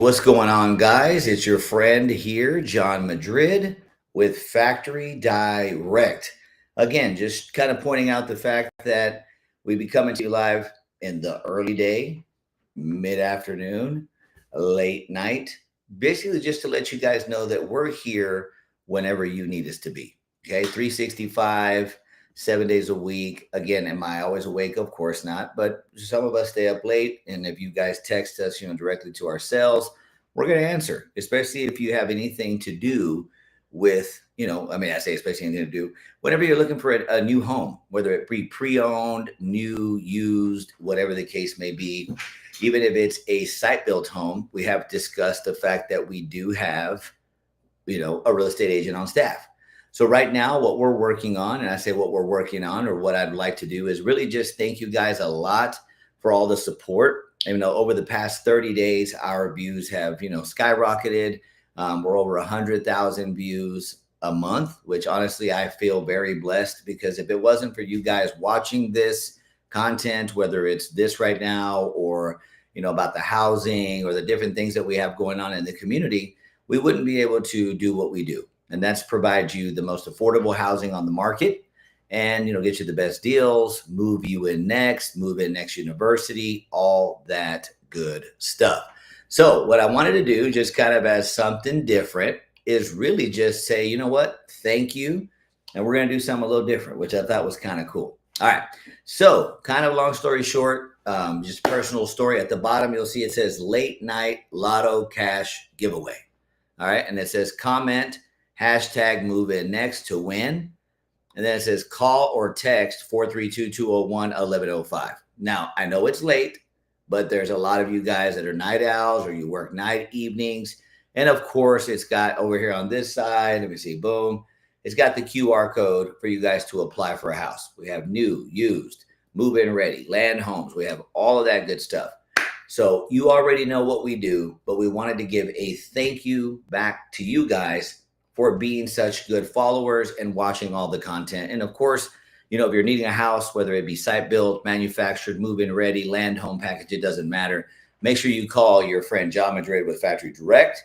What's going on, guys? It's your friend here, John Madrid with Factory Direct. Again, just kind of pointing out the fact that we be coming to you live in the early day, mid afternoon, late night, basically just to let you guys know that we're here whenever you need us to be. Okay, 365, 7 days a week. Again, am I always awake? Of course not. But some of us stay up late. And if you guys text us, directly to our cells, we're going to answer, especially if you have anything to do with, I say especially anything to do whenever you're looking for a new home, whether it be pre-owned, new, used, whatever the case may be. Even if it's a site built home, we have discussed the fact that we do have, a real estate agent on staff. So right now, what we're working on, and I say what we're working on or what I'd like to do is really just thank you guys a lot for all the support. Over the past 30 days, our views have, skyrocketed. We're over 100,000 views a month, which honestly, I feel very blessed because if it wasn't for you guys watching this content, whether it's this right now or, about the housing or the different things that we have going on in the community, we wouldn't be able to do what we do. And that's provide you the most affordable housing on the market and, get you the best deals, move in next university, all that good stuff. So what I wanted to do, just kind of as something different, is really just say, you know what, thank you. And we're going to do something a little different, which I thought was kind of cool. All right. So kind of long story short, just personal story. At the bottom, you'll see it says late night lotto cash giveaway. All right. And it says comment hashtag move in next to win. And then it says call or text 432-201-1105. Now, I know it's late, but there's a lot of you guys that are night owls or you work night evenings. And of course, it's got over here on this side, let me see, boom. It's got the QR code for you guys to apply for a house. We have new, used, move-in ready, land homes. We have all of that good stuff. So you already know what we do, but we wanted to give a thank you back to you guys for being such good followers and watching all the content. And of course, if you're needing a house, whether it be site built, manufactured, move-in ready, land home package, it doesn't matter. Make sure you call your friend John Madrid with Factory Direct.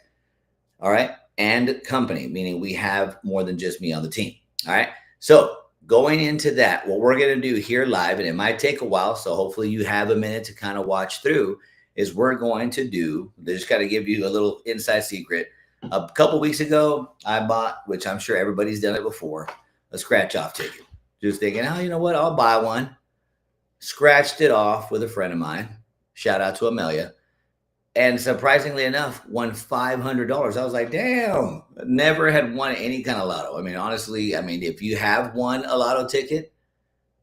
All right. And company, meaning we have more than just me on the team. All right. So going into that, what we're going to do here live, and it might take a while, so hopefully you have a minute to kind of watch through, is we're going to do, just kind of give you a little inside secret. A couple weeks ago, I bought, which I'm sure everybody's done it before, a scratch off ticket. Just thinking, oh, you know what? I'll buy one. Scratched it off with a friend of mine. Shout out to Amelia. And surprisingly enough, won $500. I was like, damn, never had won any kind of lotto. Honestly, if you have won a lotto ticket,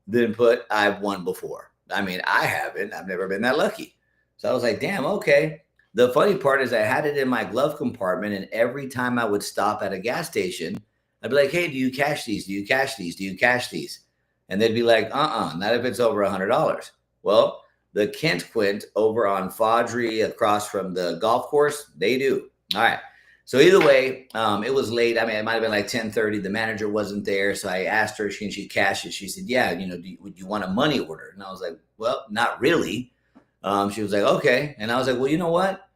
then put I've won before. I haven't. I've never been that lucky. So I was like, damn, okay. The funny part is I had it in my glove compartment, and every time I would stop at a gas station, I'd be like, hey, do you cash these? Do you cash these? Do you cash these? And they'd be like, not if it's over $100. Well, the Kent Quint over on Faudree across from the golf course, they do. All right. So either way, it was late. It might have been like 10:30. The manager wasn't there. So I asked her, can she cash it? She said, yeah, would you want a money order? And I was like, well, not really. She was like, okay. And I was like, well, you know what?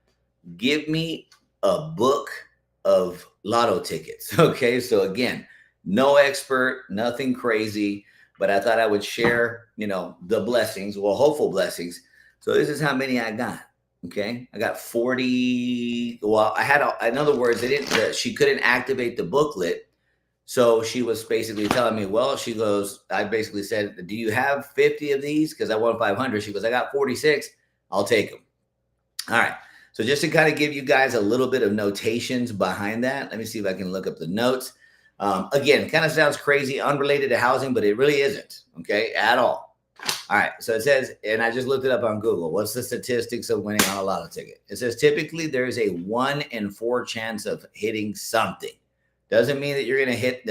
Give me a book of lotto tickets. Okay. So again, no expert, nothing crazy, but I thought I would share, the blessings, well, hopeful blessings. So this is how many I got. Okay. I got 40. Well, I had, in other words, she couldn't activate the booklet. So she was basically telling me, well, she goes, I basically said, do you have 50 of these? Because I won 500. She goes, I got 46. I'll take them. All right. So just to kind of give you guys a little bit of notations behind that, let me see if I can look up the notes. Again, kind of sounds crazy, unrelated to housing, but it really isn't, okay, at all. All right. So it says, and I just looked it up on Google. What's the statistics of winning on a lotto ticket? It says typically there's a 1 in 4 chance of hitting something. Doesn't mean that you're going to hit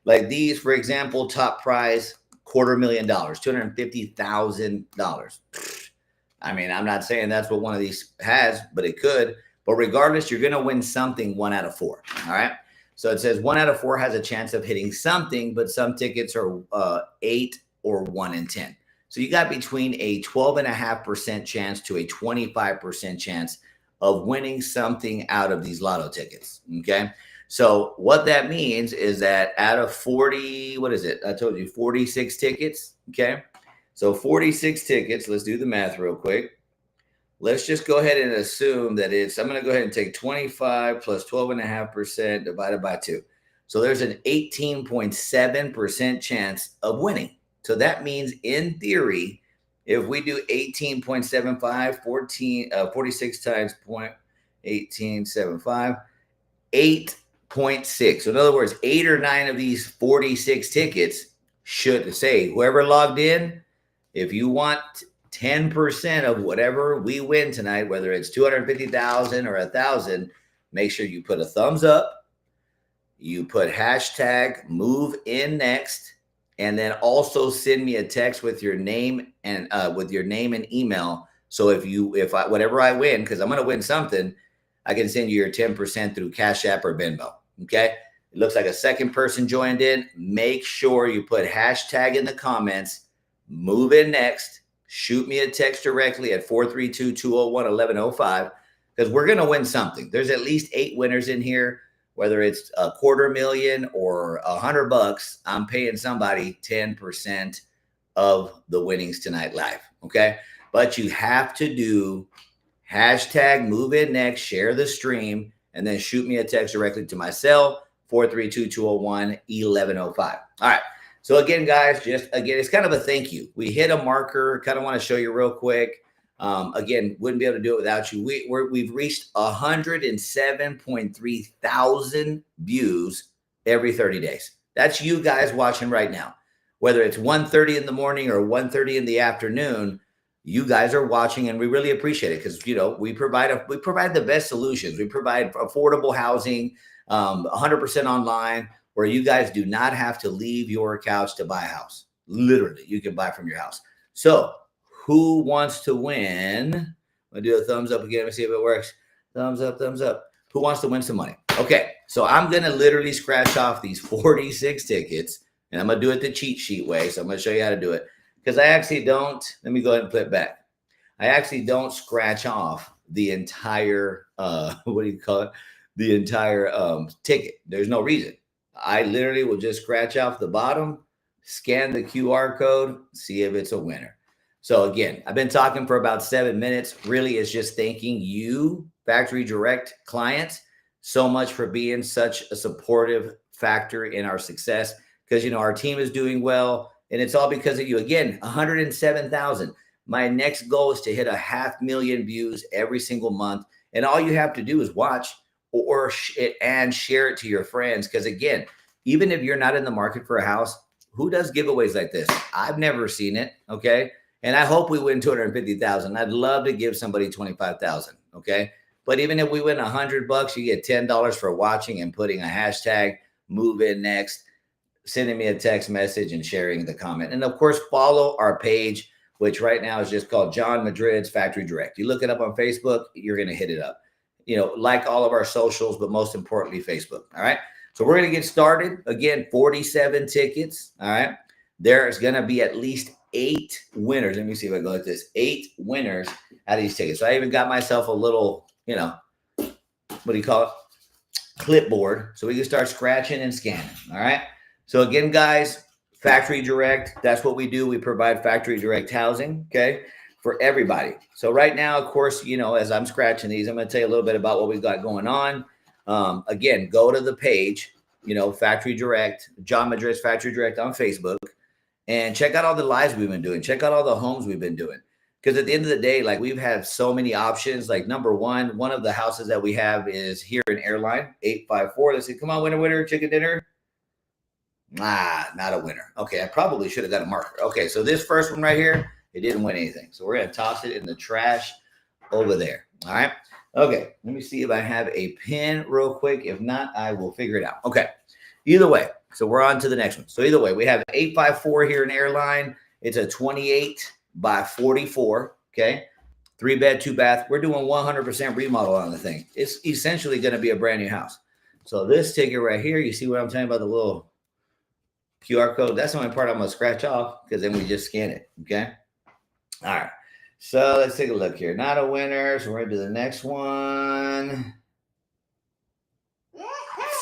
like these, for example, top prize, $250,000, $250,000. I'm not saying that's what one of these has, but it could. But regardless, you're going to win something 1 out of 4. All right. So it says 1 out of 4 has a chance of hitting something, but some tickets are 8 or 1 in 10. So you got between a 12.5% chance to a 25% chance of winning something out of these lotto tickets. Okay. So what that means is that out of 40, what is it? I told you 46 tickets. Okay. So 46 tickets. Let's do the math real quick. Let's just go ahead and assume that I'm going to go ahead and take 25 plus 12.5% divided by 2. So there's an 18.7% chance of winning. So that means in theory, if we do 18.75, 46 times 0.1875, 8.6. So in other words, 8 or 9 of these 46 tickets should say, whoever logged in, if you want 10% of whatever we win tonight, whether it's 250,000 or 1,000, make sure you put a thumbs up, you put hashtag move in next, and then also send me a text with your name and email. So whatever I win, because I'm going to win something, I can send you your 10% through Cash App or Venmo. Okay. It looks like a second person joined in. Make sure you put hashtag in the comments, move in next. Shoot me a text directly at 432-201-1105 because we're going to win something. There's at least 8 winners in here, whether it's $250,000 or $100. I'm paying somebody 10% of the winnings tonight live. Okay. But you have to do hashtag move in next, share the stream, and then shoot me a text directly to my cell, 432-201-1105. All right. So again, guys, it's kind of a thank you. We hit a marker. Kind of want to show you real quick. Again, wouldn't be able to do it without you. We've reached 107.3 thousand views every 30 days. That's you guys watching right now. Whether it's 1:30 in the morning or 1:30 in the afternoon, you guys are watching, and we really appreciate it because we provide the best solutions. We provide affordable housing, 100% online, where you guys do not have to leave your couch to buy a house. Literally, you can buy from your house. So who wants to win? I'll do a thumbs up again. Let me see if it works. Thumbs up, thumbs up. Who wants to win some money? Okay, so I'm going to literally scratch off these 46 tickets, and I'm going to do it the cheat sheet way. So I'm going to show you how to do it because I actually don't. Let me go ahead and put it back. I actually don't scratch off the entire, the entire ticket. There's no reason. I literally will just scratch off the bottom, scan the QR code, see if it's a winner. So again, I've been talking for about 7 minutes. Really, it's just thanking you, Factory Direct clients, so much for being such a supportive factor in our success because, our team is doing well, and it's all because of you. Again, 107,000. My next goal is to hit 500,000 views every single month, and all you have to do is watch and share it to your friends. Because again, even if you're not in the market for a house, who does giveaways like this? I've never seen it. Okay. And I hope we win 250,000. I'd love to give somebody 25,000. Okay. But even if we win $100, you get $10 for watching and putting a hashtag move in next, sending me a text message and sharing the comment. And of course, follow our page, which right now is just called John Madrid's Factory Direct. You look it up on Facebook, you're going to hit it up. Like all of our socials, but most importantly, Facebook. All right. So we're going to get started. Again, 47 tickets. All right. There's going to be at least 8 winners. Let me see if I go like this. 8 winners out of these tickets. So I even got myself a little, what do you call it? Clipboard. So we can start scratching and scanning. All right. So again, guys, Factory Direct, that's what we do. We provide Factory Direct housing. Okay. For everybody. So right now, of course, as I'm scratching these, I'm going to tell you a little bit about what we've got going on. Again, go to the page, Factory Direct, John Madrid's Factory Direct on Facebook, and check out all the lives we've been doing. Check out all the homes we've been doing. Because at the end of the day, like we've had so many options. Like number one of the houses that we have is here in Airline 854. Let's see, come on, winner, chicken dinner. Not a winner. Okay, I probably should have got a marker. Okay, so this first one right here, it didn't win anything. So we're going to toss it in the trash over there. All right. Okay. Let me see if I have a pin real quick. If not, I will figure it out. Okay. Either way. So we're on to the next one. So either way, we have 854 here in Airline. It's a 28 by 44. Okay. 3-bed, 2-bath. We're doing 100% remodel on the thing. It's essentially going to be a brand new house. So this ticket right here, you see what I'm talking about? The little QR code. That's the only part I'm going to scratch off because then we just scan it. Okay. All right. So let's take a look here. Not a winner. So we're going to do the next one.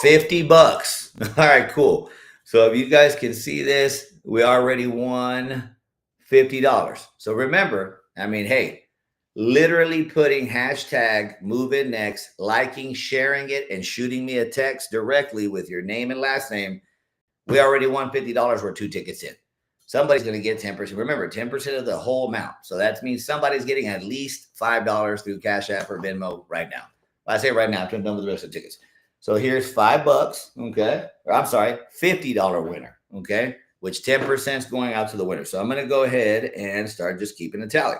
$50. All right, cool. So if you guys can see this, we already won $50. So remember, I mean, hey, literally putting hashtag move in next, liking, sharing it, and shooting me a text directly with your name and last name, we already won $50. We're 2 tickets in. Somebody's going to get 10%. Remember, 10% of the whole amount. So that means somebody's getting at least $5 through Cash App or Venmo right now. Well, I say right now, I'm done with the rest of the tickets. So here's $5, okay? Or I'm sorry, $50 winner, okay? Which 10% is going out to the winner. So I'm going to go ahead and start just keeping a tally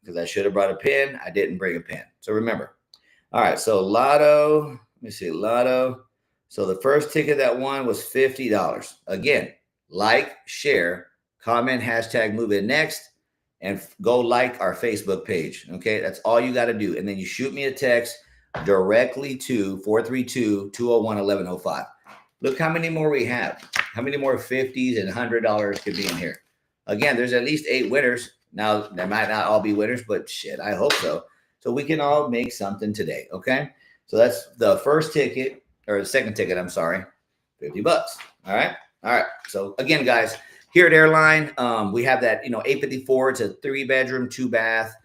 because I should have brought a pen. I didn't bring a pen. So remember. All right, so Lotto, let me see, Lotto. So the first ticket that won was $50. Again, like, share, comment, hashtag move in next, and go like our Facebook page. Okay, that's all you got to do. And then you shoot me a text directly to 432-201-1105. Look how many more we have. How many more 50s and $100 could be in here? Again, there's at least 8 winners. Now, they might not all be winners, but shit, I hope so. So we can all make something today, okay? So that's the first ticket, or the second ticket, I'm sorry, $50. All right? All right. So again, guys, here at Airline, we have that, 854. It's a 3-bedroom, 2-bath,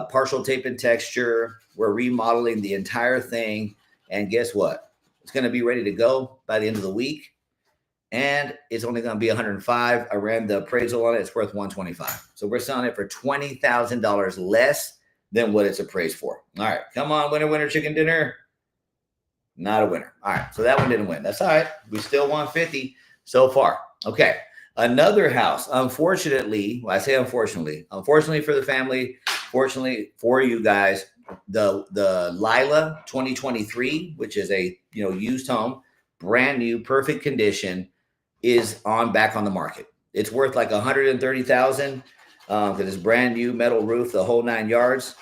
partial tape and texture. We're remodeling the entire thing. And guess what? It's going to be ready to go by the end of the week. And it's only going to be $105. I ran the appraisal on it. It's worth $125. So we're selling it for $20,000 less than what it's appraised for. All right. Come on, winner, winner, chicken dinner. Not a winner. All right. So that one didn't win. That's all right. We still won 50 so far. Okay. Another house. Unfortunately, well, I say unfortunately for the family, fortunately for you guys, the Lila 2023, which is a used home, brand new, perfect condition, is back on the market. It's worth like $130,000 because it's brand new, metal roof, the whole 9 yards.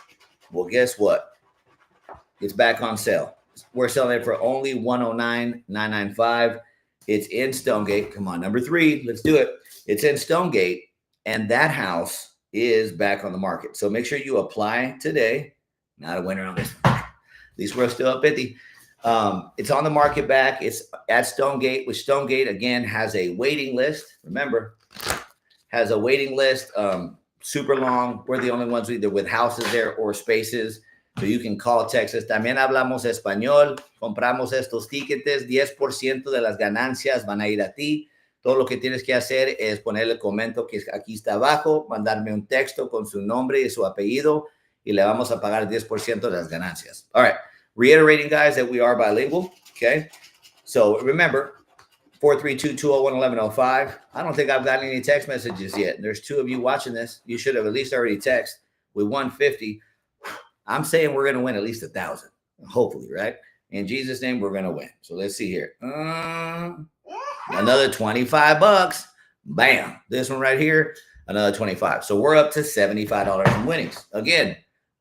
Well, guess what? It's back on sale. We're selling it for only $109,995. It's in Stonegate. Come on, number 3. Let's do it. It's in Stonegate, and that house is back on the market. So make sure you apply today. Not a winner on this one. At least we're still up 50. It's on the market back. It's at Stonegate, which Stonegate, again, has a waiting list. Remember, has a waiting list, super long. We're the only ones either with houses there or spaces. So you can call Texas. También hablamos español. Compramos estos tickets. 10% de las ganancias van a ir a ti. Todo lo que tienes que hacer es ponerle el comento que aquí está abajo, mandarme un texto con su nombre y su apellido, y le vamos a pagar 10% de las ganancias. All right. Reiterating, guys, that we are bilingual. Okay. So remember, 432-201-1105. I don't think I've gotten any text messages yet. There's 2 of you watching this. You should have at least already texted. We won 50. I'm saying we're going to win at least 1,000. Hopefully, right? In Jesus' name, we're going to win. So let's see here. Another $25. Bam. This one right here, another 25. So we're up to $75 in winnings. Again,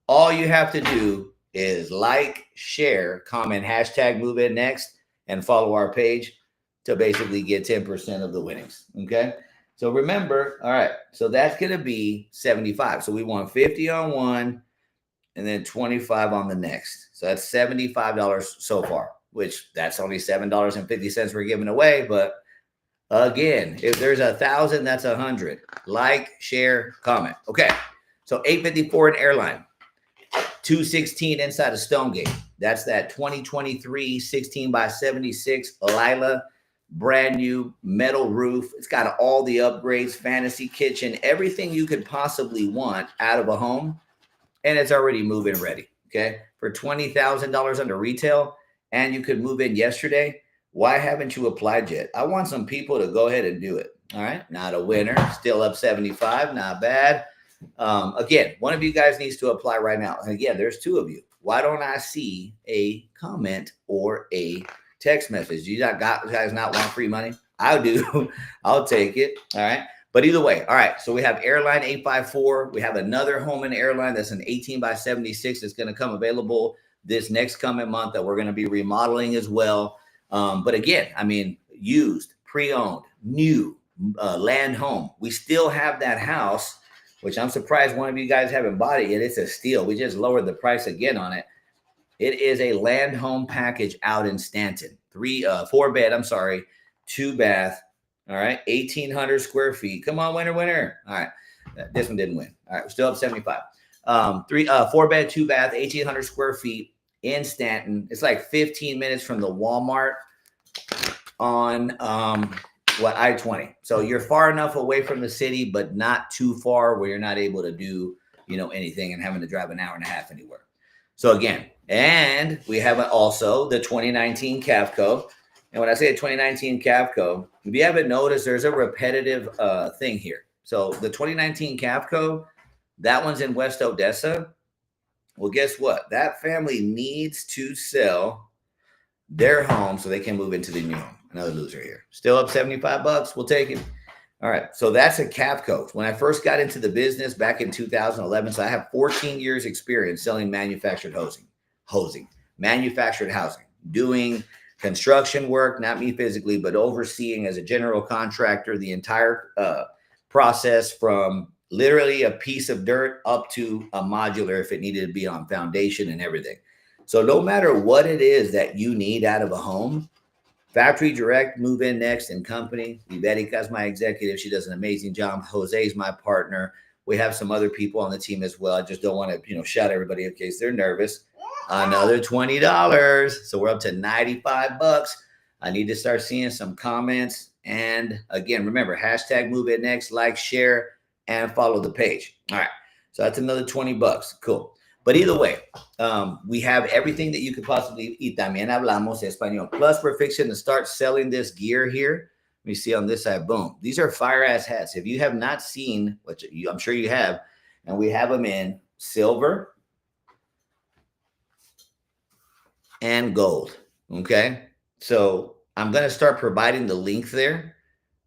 all you have to do is like, share, comment, hashtag move in next, and follow our page to basically get 10% of the winnings. Okay. So remember, all right. So that's going to be 75. So we won 50 on one and then 25 on the next. So that's $75 so far, which that's only $7.50 we're giving away. But again, if there's 1,000, that's 100. Like, share, comment. Okay. So 854 in Airline. 216 inside of Stonegate. That's that 2023 16 by 76 Lila, brand new metal roof. It's got all the upgrades, fantasy kitchen, everything you could possibly want out of a home, and it's already move-in ready. Okay, for $20,000 under retail, and you could move in yesterday. Why haven't you applied yet? I want some people to go ahead and do it. All right, not a winner. Still up 75. Not bad. Again, one of you guys needs to apply right now. And again, there's 2 of you. Why don't I see a comment or a text message? You guys not want free money? I do. I'll take it. All right. But either way, all right. So we have Airline 854. We have another home in Airline that's an 18 by 76 that's going to come available this next coming month that we're going to be remodeling as well. But again, I mean, used, pre-owned, new, land home. We still have that house which I'm surprised one of you guys haven't bought it yet. It's a steal. We just lowered the price again on it. It is a land home package out in Stanton. 4 bed, I'm sorry, 2 bath. All right, 1,800 square feet. Come on, winner. All right, this one didn't win. All right, we're still up 75. 4 bed, 2 bath, 1,800 square feet in Stanton. It's like 15 minutes from the Walmart on I-20. So you're far enough away from the city, but not too far where you're not able to do anything and having to drive an hour and a half anywhere. So again, and we have also the 2019 Cavco. And when I say a 2019 Cavco, if you haven't noticed, there's a repetitive thing here. So the 2019 Cavco, that one's in West Odessa. Well, guess what? That family needs to sell their home so they can move into the new home. Another loser here. Still up $75. We'll take it. All right. So that's a Cavco. When I first got into the business back in 2011, so I have 14 years experience selling manufactured manufactured housing, doing construction work, not me physically, but overseeing as a general contractor the entire process from literally a piece of dirt up to a modular if it needed to be on foundation and everything. So no matter what it is that you need out of a home, Factory Direct, Move In Next and Company. Iberica's my executive. She does an amazing job. Jose's my partner. We have some other people on the team as well. I just don't want to, shout everybody in case they're nervous. Another $20. So we're up to $95. I need to start seeing some comments. And again, remember, hashtag Move In Next, like, share, and follow the page. All right. So that's another $20. Cool. But either way, we have everything that you could possibly eat. También hablamos español. Plus, we're fixing to start selling this gear here. Let me see on this side. Boom. These are fire-ass hats. If you have not seen, which I'm sure you have, and we have them in silver and gold. Okay? So I'm going to start providing the link there.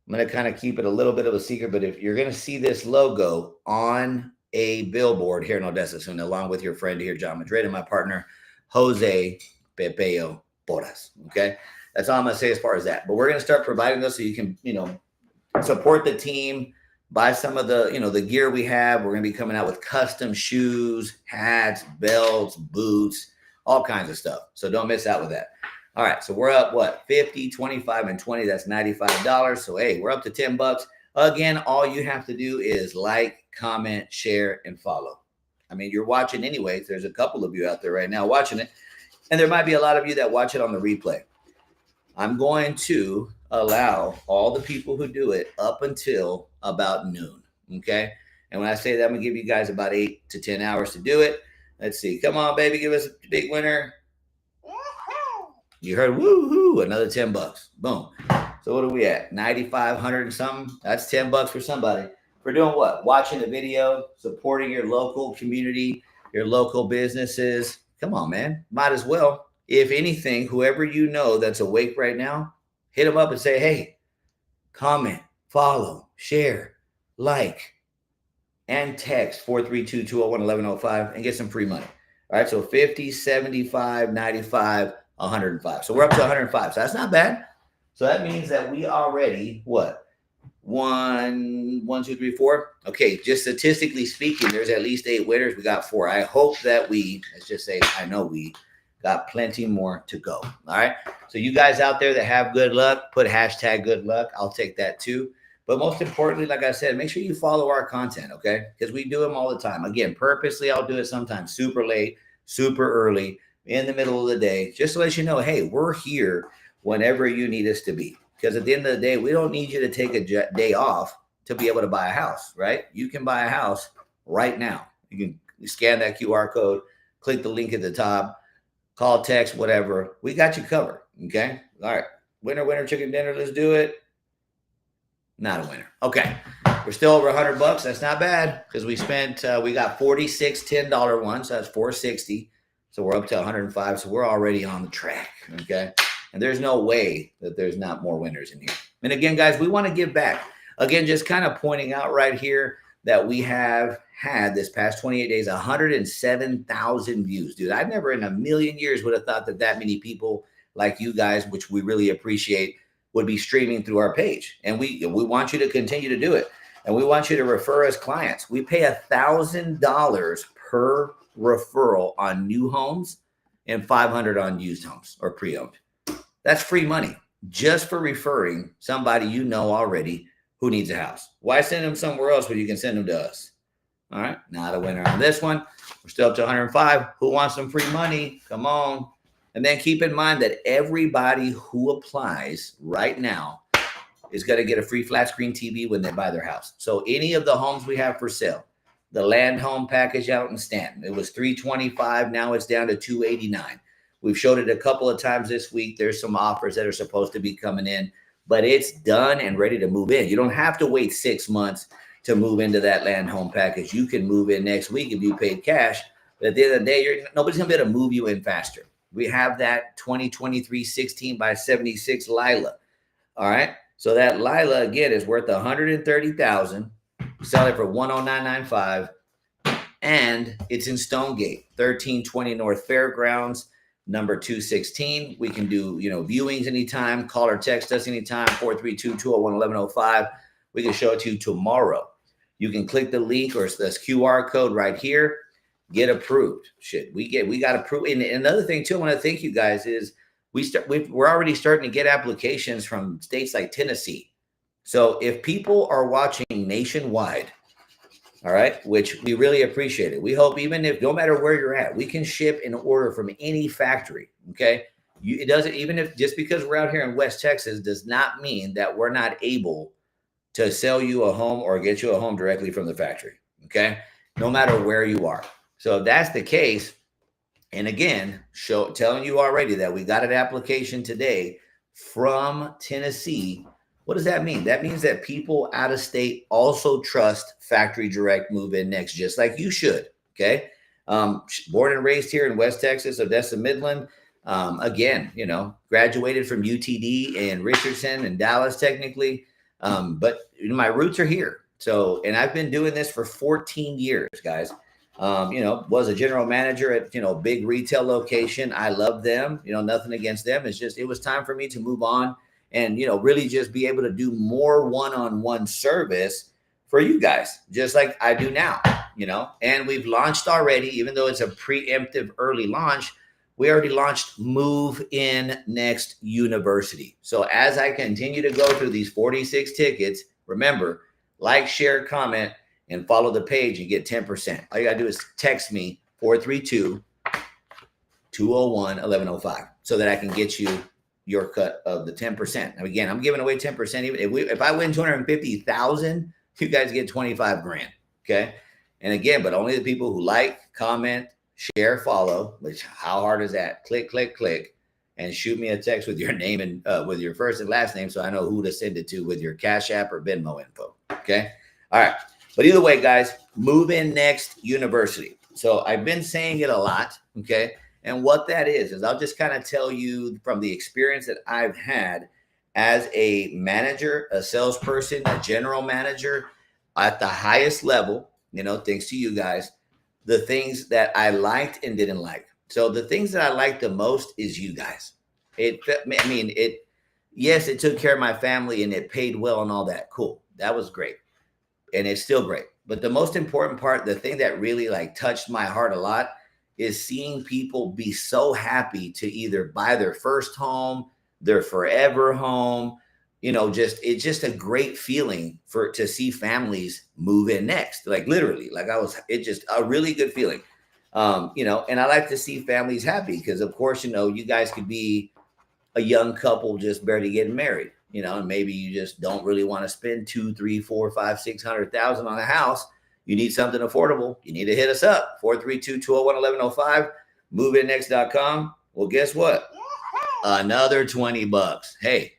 I'm going to kind of keep it a little bit of a secret, but if you're going to see this logo on a billboard here in Odessa soon, along with your friend here, John Madrid, and my partner, Jose Pepeo Porras. Okay. That's all I'm going to say as far as that. But we're going to start providing those so you can, support the team, buy some of the, the gear we have. We're going to be coming out with custom shoes, hats, belts, boots, all kinds of stuff. So don't miss out with that. All right. So we're up, what, 50, 25, and 20. That's $95. So, hey, we're up to $10. Again, all you have to do is like, comment, share, and follow. I mean, you're watching anyways. There's a couple of you out there right now watching it. And there might be a lot of you that watch it on the replay. I'm going to allow all the people who do it up until about noon. Okay. And when I say that, I'm going to give you guys about 8 to 10 hours to do it. Let's see. Come on, baby. Give us a big winner. You heard woo-hoo, another $10. Boom. So what are we at? 9,500 and something. That's $10 for somebody. For doing what? Watching the video, supporting your local community, your local businesses. Come on, man. Might as well. If anything, whoever you know that's awake right now, hit them up and say, hey, comment, follow, share, like, and text 432-201-1105 and get some free money. All right. So 50, 75, 95, 105. So we're up to 105. So that's not bad. So that means that we already, what? 1, 2, 3, 4. Okay, just statistically speaking, there's at least 8 winners. We got 4. I hope that let's just say, I know we got plenty more to go. All right. So you guys out there that have good luck, put hashtag good luck. I'll take that too. But most importantly, like I said, make sure you follow our content, okay? Because we do them all the time. Again, purposely, I'll do it sometimes super late, super early, in the middle of the day, just to let you know, hey, we're here whenever you need us to be. Because at the end of the day, we don't need you to take a day off to be able to buy a house, right? You can buy a house right now. You can scan that QR code, click the link at the top, call, text, whatever. We got you covered, okay? All right. Winner, chicken dinner. Let's do it. Not a winner. Okay. We're still over $100. That's not bad because we got 46 $10 ones. So that's $460. So we're up to 105. So we're already on the track, okay? And there's no way that there's not more winners in here. And again, guys, we want to give back. Again, just kind of pointing out right here that we have had this past 28 days, 107,000 views. Dude, I never in a million years would have thought that many people like you guys, which we really appreciate, would be streaming through our page. And we want you to continue to do it. And we want you to refer us clients. We pay $1,000 per referral on new homes and 500 on used homes or pre-owned. That's free money just for referring somebody you know already who needs a house. Why send them somewhere else when you can send them to us? All right, now the winner on this one. We're still up to 105. Who wants some free money? Come on. And then keep in mind that everybody who applies right now is going to get a free flat screen TV when they buy their house. So any of the homes we have for sale, the land home package out in Stanton, it was $325. Now it's down to $289. We've showed it a couple of times this week. There's some offers that are supposed to be coming in, but it's done and ready to move in. You don't have to wait 6 months to move into that land home package. You can move in next week if you paid cash. But at the end of the day, nobody's going to be able to move you in faster. We have that 2023 16 by 76 Lila. All right. So that Lila, again, is worth $130,000. Sell it for $109.95. And it's in Stonegate, 1320 North Fairgrounds, number 216. We can do, viewings anytime. Call or text us anytime, 432-201-1105. We can show it to you tomorrow. You can click the link or this QR code right here. Get approved. We got approved. And another thing too, I want to thank you guys is we're already starting to get applications from states like Tennessee. So if people are watching nationwide, all right, which we really appreciate it. We hope even if no matter where you're at, we can ship and order from any factory. Okay. It doesn't, even if just because we're out here in West Texas does not mean that we're not able to sell you a home or get you a home directly from the factory. Okay. No matter where you are. So if that's the case, and again, telling you already that we got an application today from Tennessee. What does that mean? That means that people out of state also trust Factory Direct Move In Next, just like you should. Okay. Born and raised here in West Texas, Odessa, Midland. Again, graduated from UTD and Richardson and Dallas technically. But my roots are here. So, and I've been doing this for 14 years, guys. Was a general manager at, big retail location. I love them, nothing against them. It's just, it was time for me to move on and, really just be able to do more one-on-one service for you guys, just like I do now, and we've launched already, even though it's a preemptive early launch, we already launched Move In Next University. So as I continue to go through these 46 tickets, remember, like, share, comment, and follow the page, you get 10%. All you got to do is text me 432-201-1105 so that I can get you your cut of the 10%. Now, again, I'm giving away 10%. Even if I win 250,000, you guys get 25 grand. Okay. And again, but only the people who like, comment, share, follow, which how hard is that? Click, click, click, and shoot me a text with your name and with your first and last name so I know who to send it to with your Cash App or Venmo info. Okay. All right. But either way, guys, Move In Next University. So I've been saying it a lot, okay? And what that is I'll just kind of tell you from the experience that I've had as a manager, a salesperson, a general manager at the highest level, thanks to you guys, the things that I liked and didn't like. So the things that I liked the most is you guys. Yes, it took care of my family and it paid well and all that. Cool. That was great. And it's still great. But the most important part, the thing that really touched my heart a lot is seeing people be so happy to either buy their first home, their forever home, it's just a great feeling to see families move in next. Literally, it's just a really good feeling. And I like to see families happy because of course, you guys could be a young couple just barely getting married. And maybe you just don't really want to spend 2, 3, 4, 5, 600,000 on a house. You need something affordable. You need to hit us up, 432-201-1105, moveinnext.com. Well, guess what? Another $20. Hey,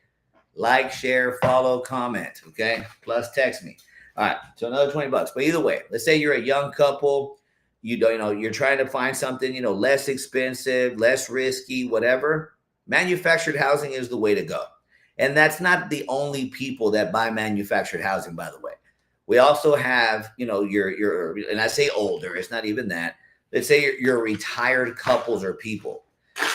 like, share, follow, comment. Okay. Plus text me. All right. So another $20. But either way, let's say you're a young couple, you're trying to find something, less expensive, less risky, whatever. Manufactured housing is the way to go. And that's not the only people that buy manufactured housing, by the way. We also have, your and I say older, it's not even that. Let's say your retired couples or people,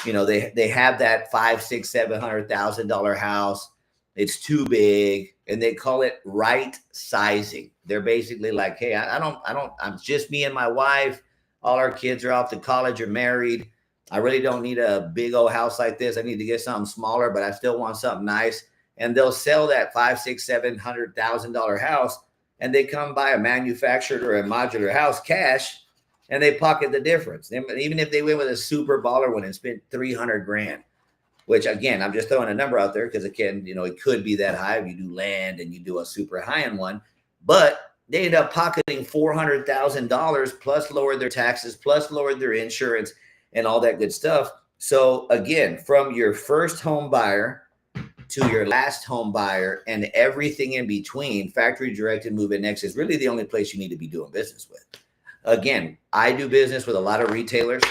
they have that $500,000, $600,000, $700,000 house. It's too big. and they call it right sizing. They're basically like, hey, I'm just me and my wife. All our kids are off to college or married. I really don't need a big old house like this. I need to get something smaller, but I still want something nice. And they'll sell that five, six, $700,000 house, and they come buy a manufactured or a modular house cash, and they pocket the difference. Even if they went with a super baller one and spent 300 grand, which again, I'm just throwing a number out there because again, it could be that high if you do land and you do a super high end one, but they end up pocketing $400,000 plus lowered their taxes, plus lowered their insurance and all that good stuff. So again, from your first home buyer to your last home buyer and everything in between, factory directed move-in next is really the only place you need to be doing business with. Again, I do business with a lot of retailers.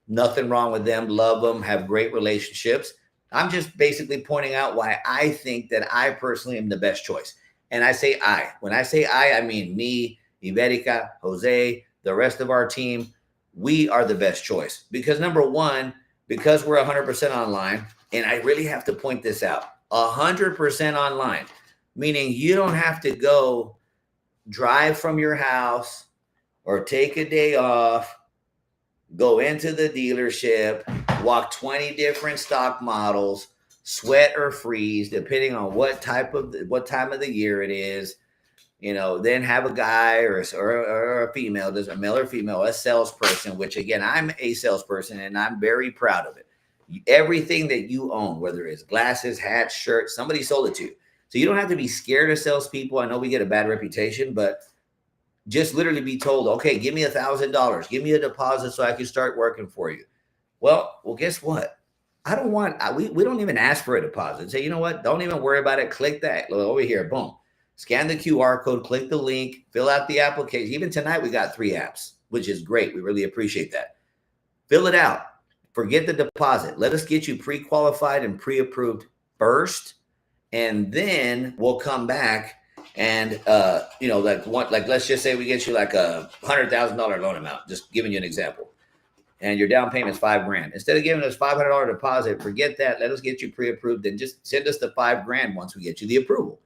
Nothing wrong with them. Love them. Have great relationships. I'm just basically pointing out why I think that I personally am the best choice. And I say I. When I say I mean me, Iberica, Jose, the rest of our team. We are the best choice because number one, because we're 100% online, and I really have to point this out, 100% online, meaning you don't have to go drive from your house or take a day off, go into the dealership, walk 20 different stock models, sweat or freeze, depending on what time of the year it is, then have a guy or a female, there's a male or female, a salesperson, which again, I'm a salesperson and I'm very proud of it. Everything that you own, whether it's glasses, hats, shirts, somebody sold it to you. So you don't have to be scared of salespeople. I know we get a bad reputation, but just literally be told, okay, give me $1,000, give me a deposit so I can start working for you. Well, guess what? We don't even ask for a deposit. Say, you know what? Don't even worry about it. Click that over here. Boom. Scan the QR code, click the link, fill out the application. Even tonight, we got 3 apps, which is great. We really appreciate that. Fill it out. Forget the deposit. Let us get you pre-qualified and pre-approved first, and then we'll come back and let's just say we get you like a $100,000 loan amount. Just giving you an example, and your down payment is $5,000. Instead of giving us $500 deposit, forget that. Let us get you pre-approved, and just send us the $5,000 once we get you the approval.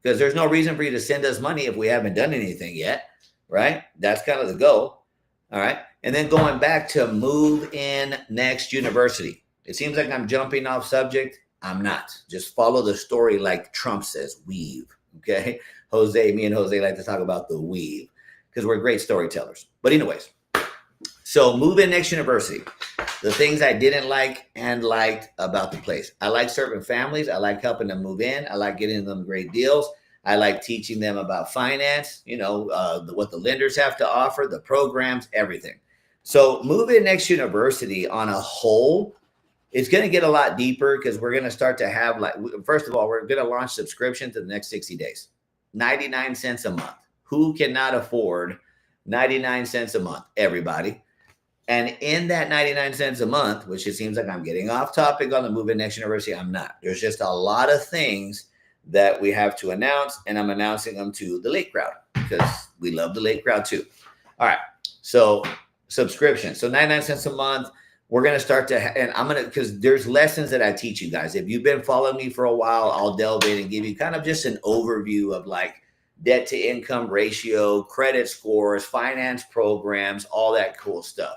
Because there's no reason for you to send us money if we haven't done anything yet, right? That's kind of the goal. All right. And then going back to Move In Next University. It seems like I'm jumping off subject. I'm not. Just follow the story like Trump says, weave. Okay. Me and Jose like to talk about the weave because we're great storytellers. But anyways, so Move In Next University. The things I didn't like and liked about the place. I like serving families. I like helping them move in. I like getting them great deals. I like teaching them about finance, what the lenders have to offer, the programs, everything. So Move In Next University on a whole, it's going to get a lot deeper because we're going to start to have first of all, we're going to launch subscriptions in the next 60 days, 99 cents a month. Who cannot afford 99 cents a month? Everybody. And in that 99 cents a month, which it seems like I'm getting off topic on the Move In Next University, I'm not. There's just a lot of things that we have to announce, and I'm announcing them to the late crowd because we love the late crowd too. All right. So subscription. So 99 cents a month. We're going to start because there's lessons that I teach you guys. If you've been following me for a while, I'll delve in and give you kind of just an overview of like debt to income ratio, credit scores, finance programs, all that cool stuff.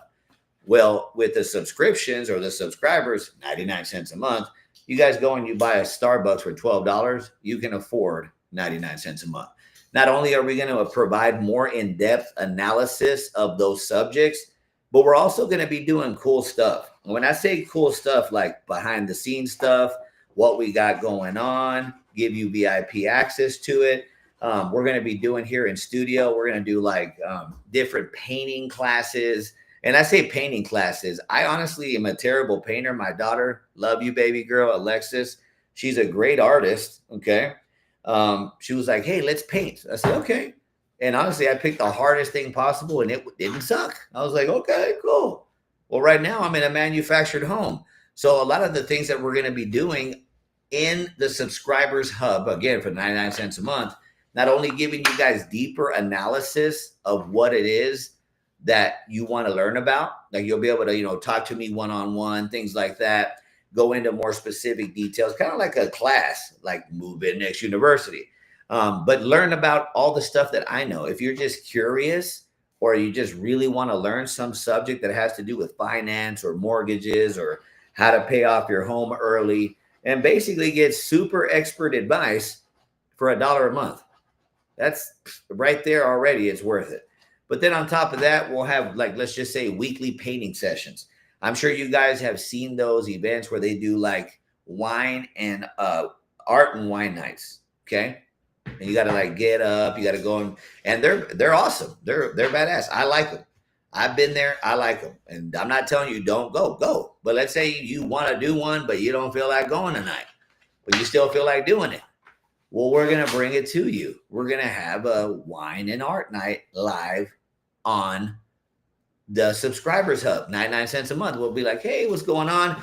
Well, with the subscriptions or the subscribers, 99 cents a month, you guys go and you buy a Starbucks for $12, you can afford 99 cents a month. Not only are we going to provide more in-depth analysis of those subjects, but we're also going to be doing cool stuff. When I say cool stuff, like behind the scenes stuff, what we got going on, give you VIP access to it. We're going to be doing here in studio. We're going to do like different painting classes. And I say painting classes. I honestly am a terrible painter. My daughter, love you, baby girl, Alexis. She's a great artist. Okay. She was like, hey, let's paint. I said, okay. And honestly, I picked the hardest thing possible and it didn't suck. I was like, okay, cool. Well, right now I'm in a manufactured home. So a lot of the things that we're going to be doing in the subscribers hub, again, for 99 cents a month, not only giving you guys deeper analysis of what it is that you want to learn about, like you'll be able to, talk to me one-on-one, things like that, go into more specific details, kind of like a class, like Move In Next University. But learn about all the stuff that I know. If you're just curious or you just really want to learn some subject that has to do with finance or mortgages or how to pay off your home early and basically get super expert advice for $1 a month. That's right there already. It's worth it. But then on top of that, we'll have, like, let's just say weekly painting sessions. I'm sure you guys have seen those events where they do like wine and art and wine nights. Okay. And you got to like get up, you got to go and they're awesome. They're badass. I like them. I've been there. I like them. And I'm not telling you don't go. But let's say you want to do one, but you don't feel like going tonight, but you still feel like doing it. Well, we're going to bring it to you. We're going to have a wine and art night live on the Subscribers Hub, 99 cents a month. We'll be like, hey, what's going on?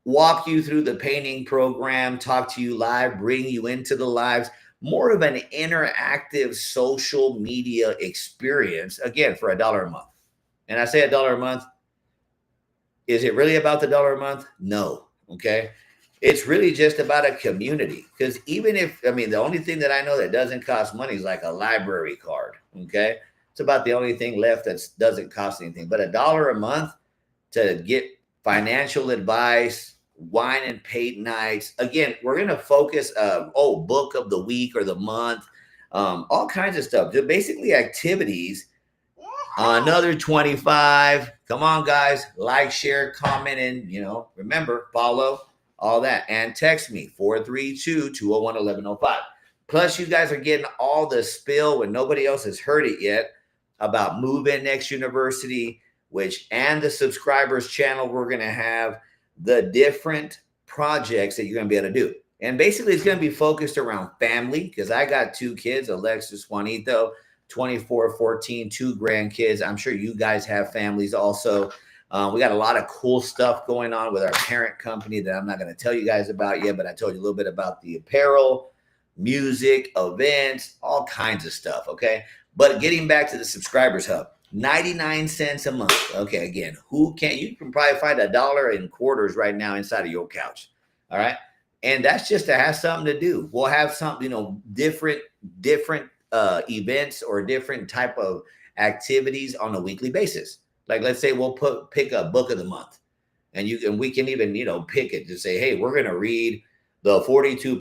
Walk you through the painting program, talk to you live, bring you into the lives, more of an interactive social media experience, again, for $1 a month. And I say $1 a month. Is it really about the $1 a month? No. Okay. It's really just about a community. Because even if, I mean, the only thing that I know that doesn't cost money is like a library card. Okay. It's about the only thing left that doesn't cost anything. But $1 a month to get financial advice, wine and paint nights. Again, we're going to focus, book of the week or the month, all kinds of stuff. Just basically activities. Another 25. Come on, guys. Like, share, comment, and, remember, follow, all that. And text me, 432-201-1105. Plus, you guys are getting all the spill when nobody else has heard it yet about Move In Next University, and the subscribers channel. We're going to have the different projects that you're going to be able to do. And basically, it's going to be focused around family because I got 2 kids, Alexis, Juanito, 24, 14, 2 grandkids. I'm sure you guys have families also. We got a lot of cool stuff going on with our parent company that I'm not going to tell you guys about yet, but I told you a little bit about the apparel, music, events, all kinds of stuff, okay? But getting back to the Subscribers Hub, 99 cents a month. Okay, again, you can probably find $1 in quarters right now inside of your couch, all right? And that's just to have something to do. We'll have something, different events or different type of activities on a weekly basis. Like, let's say we'll pick a book of the month, and we can even pick it to say, hey, we're going to read the 42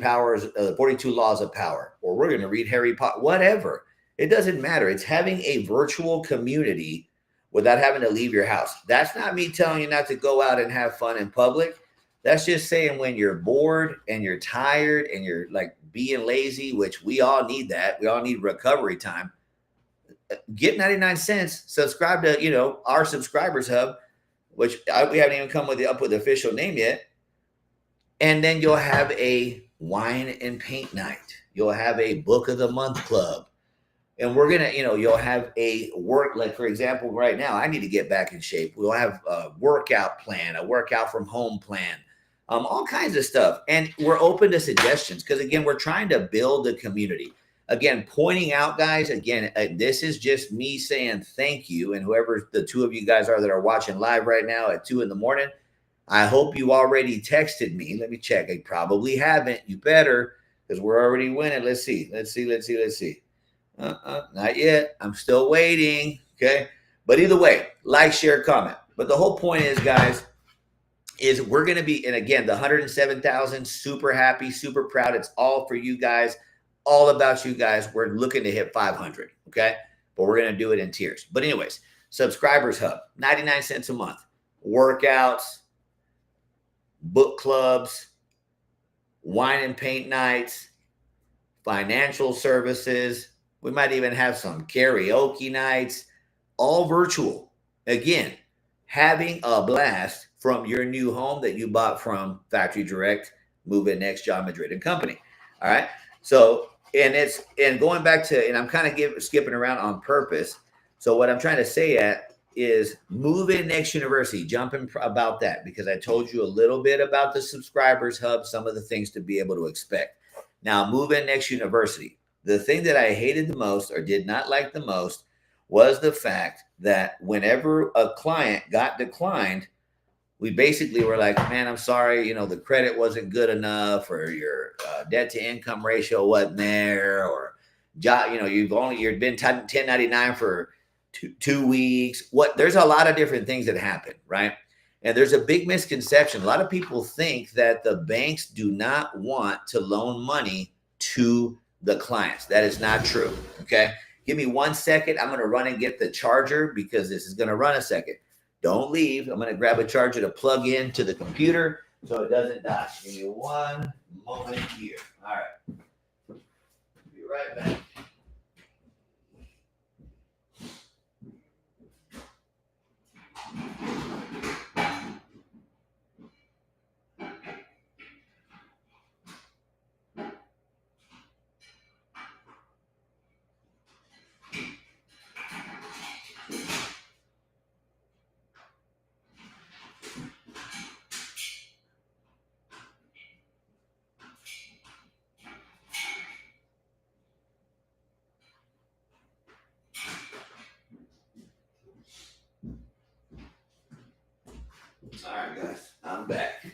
laws of power, or we're going to read Harry Potter, whatever. It doesn't matter. It's having a virtual community without having to leave your house. That's not me telling you not to go out and have fun in public. That's just saying when you're bored and you're tired and you're like being lazy, which we all need that. We all need recovery time. Get 99 cents, subscribe to, our Subscribers Hub, which we haven't even come up with the official name yet. And then you'll have a wine and paint night. You'll have a book of the month club. And we're going to, you'll have a like, for example, right now, I need to get back in shape. We'll have a workout plan, a workout from home plan, all kinds of stuff. And we're open to suggestions because, again, we're trying to build a community. Again, pointing out, guys, this is just me saying thank you. And whoever the 2 of you guys are that are watching live right now at 2 a.m, I hope you already texted me. Let me check. I probably haven't. You better, because we're already winning. Let's see. Not yet. I'm still waiting. Okay. But either way, like, share, comment. But the whole point is, guys, is we're going to be, and again, the 107,000, super happy, super proud. It's all for you guys, all about you guys. We're looking to hit 500. Okay. But we're going to do it in tiers. But anyways, Subscribers Hub, 99 cents a month, workouts, book clubs, wine and paint nights, financial services. We might even have some karaoke nights, all virtual. Again, having a blast from your new home that you bought from Factory Direct, Move In Next, John Madrid and Company. All right. So, and going back to, and I'm kind of skipping around on purpose. So what I'm trying to say is Move In Next University, jumping about that, because I told you a little bit about the Subscribers Hub, some of the things to be able to expect. Now, Move In Next University. The thing that I hated the most or did not like the most, was the fact that whenever a client got declined, we basically were like, man, I'm sorry, the credit wasn't good enough, or your debt to income ratio wasn't there, or job, you've been 1099 for 2 weeks. There's a lot of different things that happen, right? And there's a big misconception. A lot of people think that the banks do not want to loan money to the clients. That is not true. Okay. Give me 1 second. I'm going to run and get the charger because this is going to run a second. Don't leave. I'm going to grab a charger to plug in to the computer so it doesn't die. Give me 1 moment here. All right. Be right back. All right, guys, I'm back.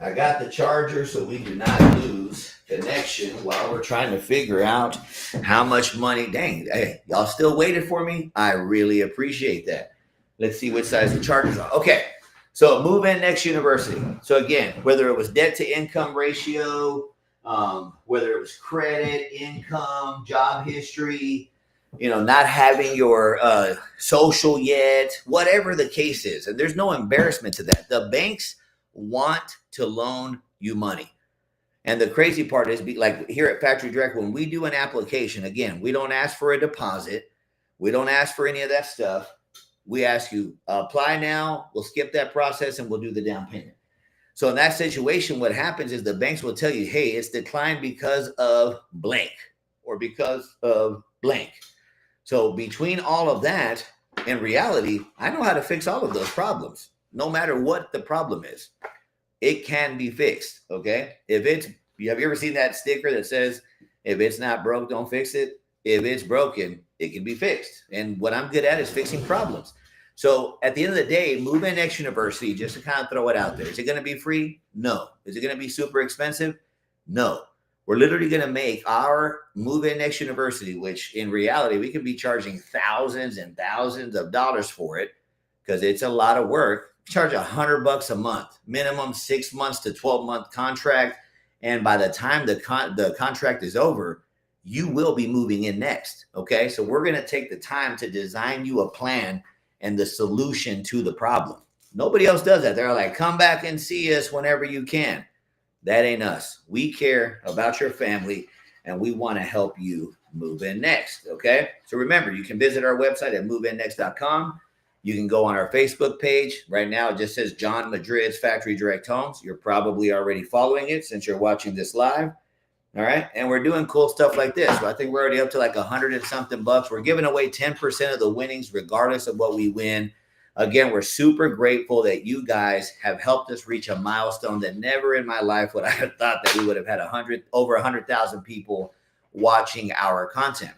I got the charger so we do not lose connection while we're trying to figure out how much money. Dang, hey, y'all still waited for me? I really appreciate that. Let's see which size the charger's on. Okay, so Move In Next University. So again, whether it was debt to income ratio, whether it was credit, income, job history, not having your social yet, whatever the case is. And there's no embarrassment to that. The banks want to loan you money. And the crazy part is, like here at Factory Direct, when we do an application, again, we don't ask for a deposit. We don't ask for any of that stuff. We ask you, apply now. We'll skip that process and we'll do the down payment. So in that situation, what happens is the banks will tell you, hey, it's declined because of blank or because of blank. So between all of that, in reality, I know how to fix all of those problems, no matter what the problem is. It can be fixed, okay? Have you ever seen that sticker that says, if it's not broke, don't fix it? If it's broken, it can be fixed. And what I'm good at is fixing problems. So at the end of the day, Move In Next University, just to kind of throw it out there, is it going to be free? No. Is it going to be super expensive? No. We're literally going to make our Move In Next University, which in reality, we could be charging thousands and thousands of dollars for it because it's a lot of work. Charge $100 a month, minimum 6 months to 12-month contract. And by the time the contract is over, you will be moving in next. Okay. So we're going to take the time to design you a plan and the solution to the problem. Nobody else does that. They're like, come back and see us whenever you can. That ain't us. We care about your family and we want to help you move in next. Okay. So remember, you can visit our website at moveinnext.com. You can go on our Facebook page. Right now, it just says John Madrid's Factory Direct Homes. You're probably already following it since you're watching this live. All right. And we're doing cool stuff like this. So I think we're already up to like 100 and something bucks. We're giving away 10% of the winnings, regardless of what we win. Again, we're super grateful that you guys have helped us reach a milestone that never in my life would I have thought that we would have had over 100,000 people watching our content.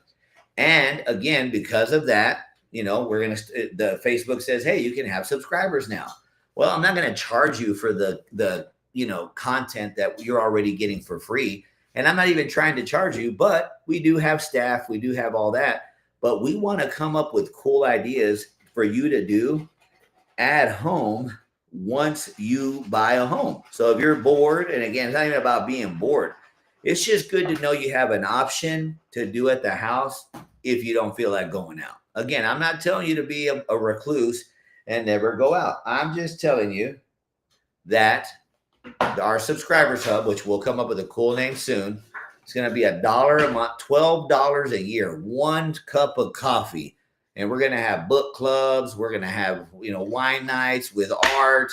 And again, because of that, the Facebook says, hey, you can have subscribers now. Well, I'm not going to charge you for the content that you're already getting for free. And I'm not even trying to charge you, but we do have staff. We do have all that. But we want to come up with cool ideas for you to do at home once you buy a home. So if you're bored, and again, it's not even about being bored. It's just good to know you have an option to do at the house if you don't feel like going out. Again, I'm not telling you to be a recluse and never go out. I'm just telling you that our subscribers hub, which will come up with a cool name soon, it's going to be $1 a month, $12 a year, 1 cup of coffee. And we're going to have book clubs. We're going to have, wine nights with art,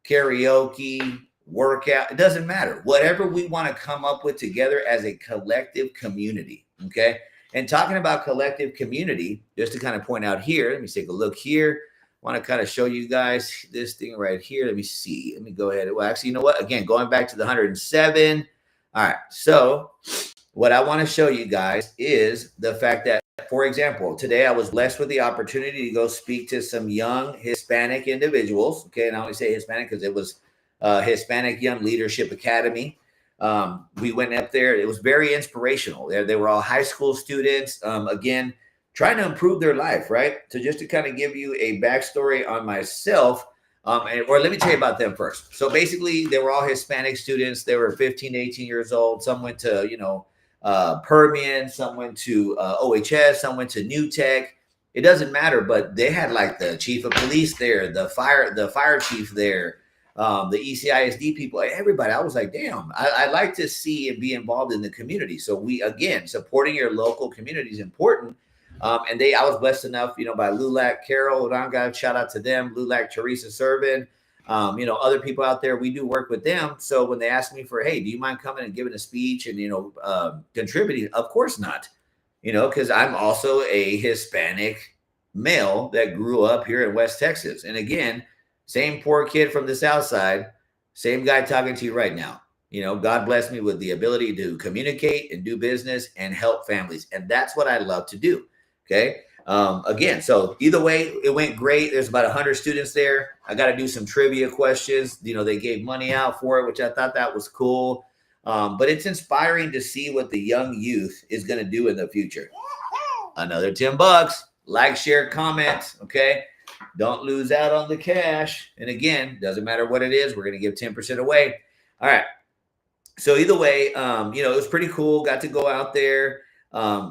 karaoke, workout. It doesn't matter. Whatever we want to come up with together as a collective community. Okay. And talking about collective community, just to kind of point out here, let me take a look here. I want to kind of show you guys this thing right here. Let me see. Let me go ahead. Well, actually, you know what? Again, going back to the 107. All right. So what I want to show you guys is the fact that for example, today I was blessed with the opportunity to go speak to some young Hispanic individuals. Okay. And I only say Hispanic because it was Hispanic Young Leadership Academy. We went up there. It was very inspirational. They were all high school students. Again, trying to improve their life, right? So just to kind of give you a backstory on myself, or let me tell you about them first. So basically, they were all Hispanic students. They were 15 to 18 years old. Some went to, Permian, some went to OHS, some went to New Tech. It doesn't matter, but they had like the chief of police there, the fire chief there, the ECISD people, everybody. I was like, damn, I like to see and be involved in the community. So again, supporting your local community is important. I was blessed enough, by Lulac, Carol, Ranga, shout out to them, Lulac, Teresa Servin, other people out there, we do work with them. So when they ask me for, hey, do you mind coming and giving a speech and, contributing? Of course not, because I'm also a Hispanic male that grew up here in West Texas. And again, same poor kid from the South Side, same guy talking to you right now. God bless me with the ability to communicate and do business and help families. And that's what I love to do. Okay. Again, so either way, it went great. There's about 100 students there. I got to do some trivia questions. They gave money out for it, which I thought that was cool. But it's inspiring to see what the young youth is going to do in the future. Another $10. Like, share, comment. Okay. Don't lose out on the cash. And again, doesn't matter what it is. We're going to give 10% away. All right. So either way, it was pretty cool. Got to go out there.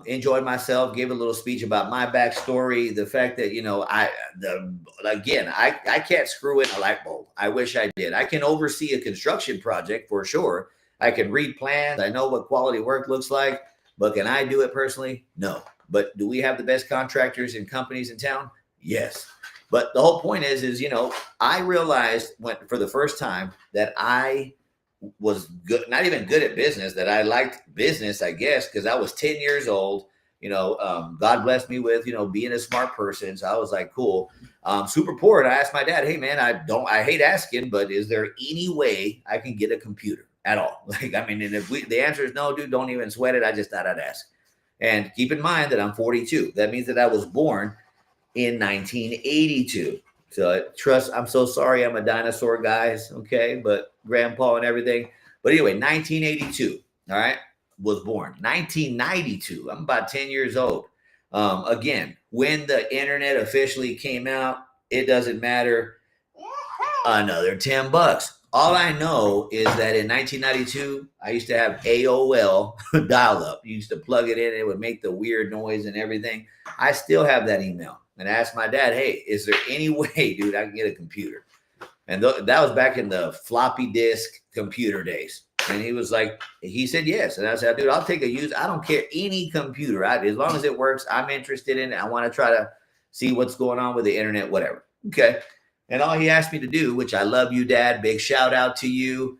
Enjoyed myself, gave a little speech about my backstory, the fact that, I can't screw in a light bulb. I wish I did. I can oversee a construction project for sure. I can read plans. I know what quality work looks like, but can I do it personally? No. But do we have the best contractors and companies in town? Yes. But the whole point is, I realized for the first time that I was good, not even good at business, that I liked business, I guess, because I was 10 years old. God blessed me with, being a smart person. So I was like, cool. Super poor. And I asked my dad, hey man, I hate asking, but is there any way I can get a computer at all? And if the answer is no, dude, don't even sweat it. I just thought I'd ask. And keep in mind that I'm 42. That means that I was born in 1982. So I'm so sorry I'm a dinosaur, guys, okay? But grandpa and everything. But anyway, 1982, all right, was born. 1992, I'm about 10 years old. Again, when the internet officially came out, it doesn't matter. Another $10. All I know is that in 1992, I used to have AOL dial-up. You used to plug it in, it would make the weird noise and everything. I still have that email. And I asked my dad, hey, is there any way, dude, I can get a computer? And that was back in the floppy disk computer days. And he said yes. And I said, dude, I'll take I don't care, any computer. As long as it works, I'm interested in it. I want to try to see what's going on with the internet, whatever. Okay. And all he asked me to do, which I love you, Dad, big shout out to you,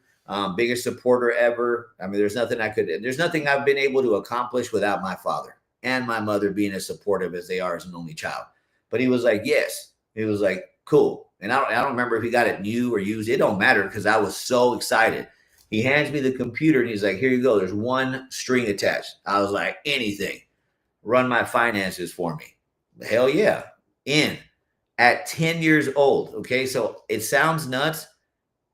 biggest supporter ever. There's nothing I've been able to accomplish without my father and my mother being as supportive as they are as an only child. But he was like, yes. He was like, cool. And I don't remember if he got it new or used. It don't matter because I was so excited. He hands me the computer and he's like, here you go. There's one string attached. I was like, anything. Run my finances for me. Hell yeah. At 10 years old. Okay. So it sounds nuts.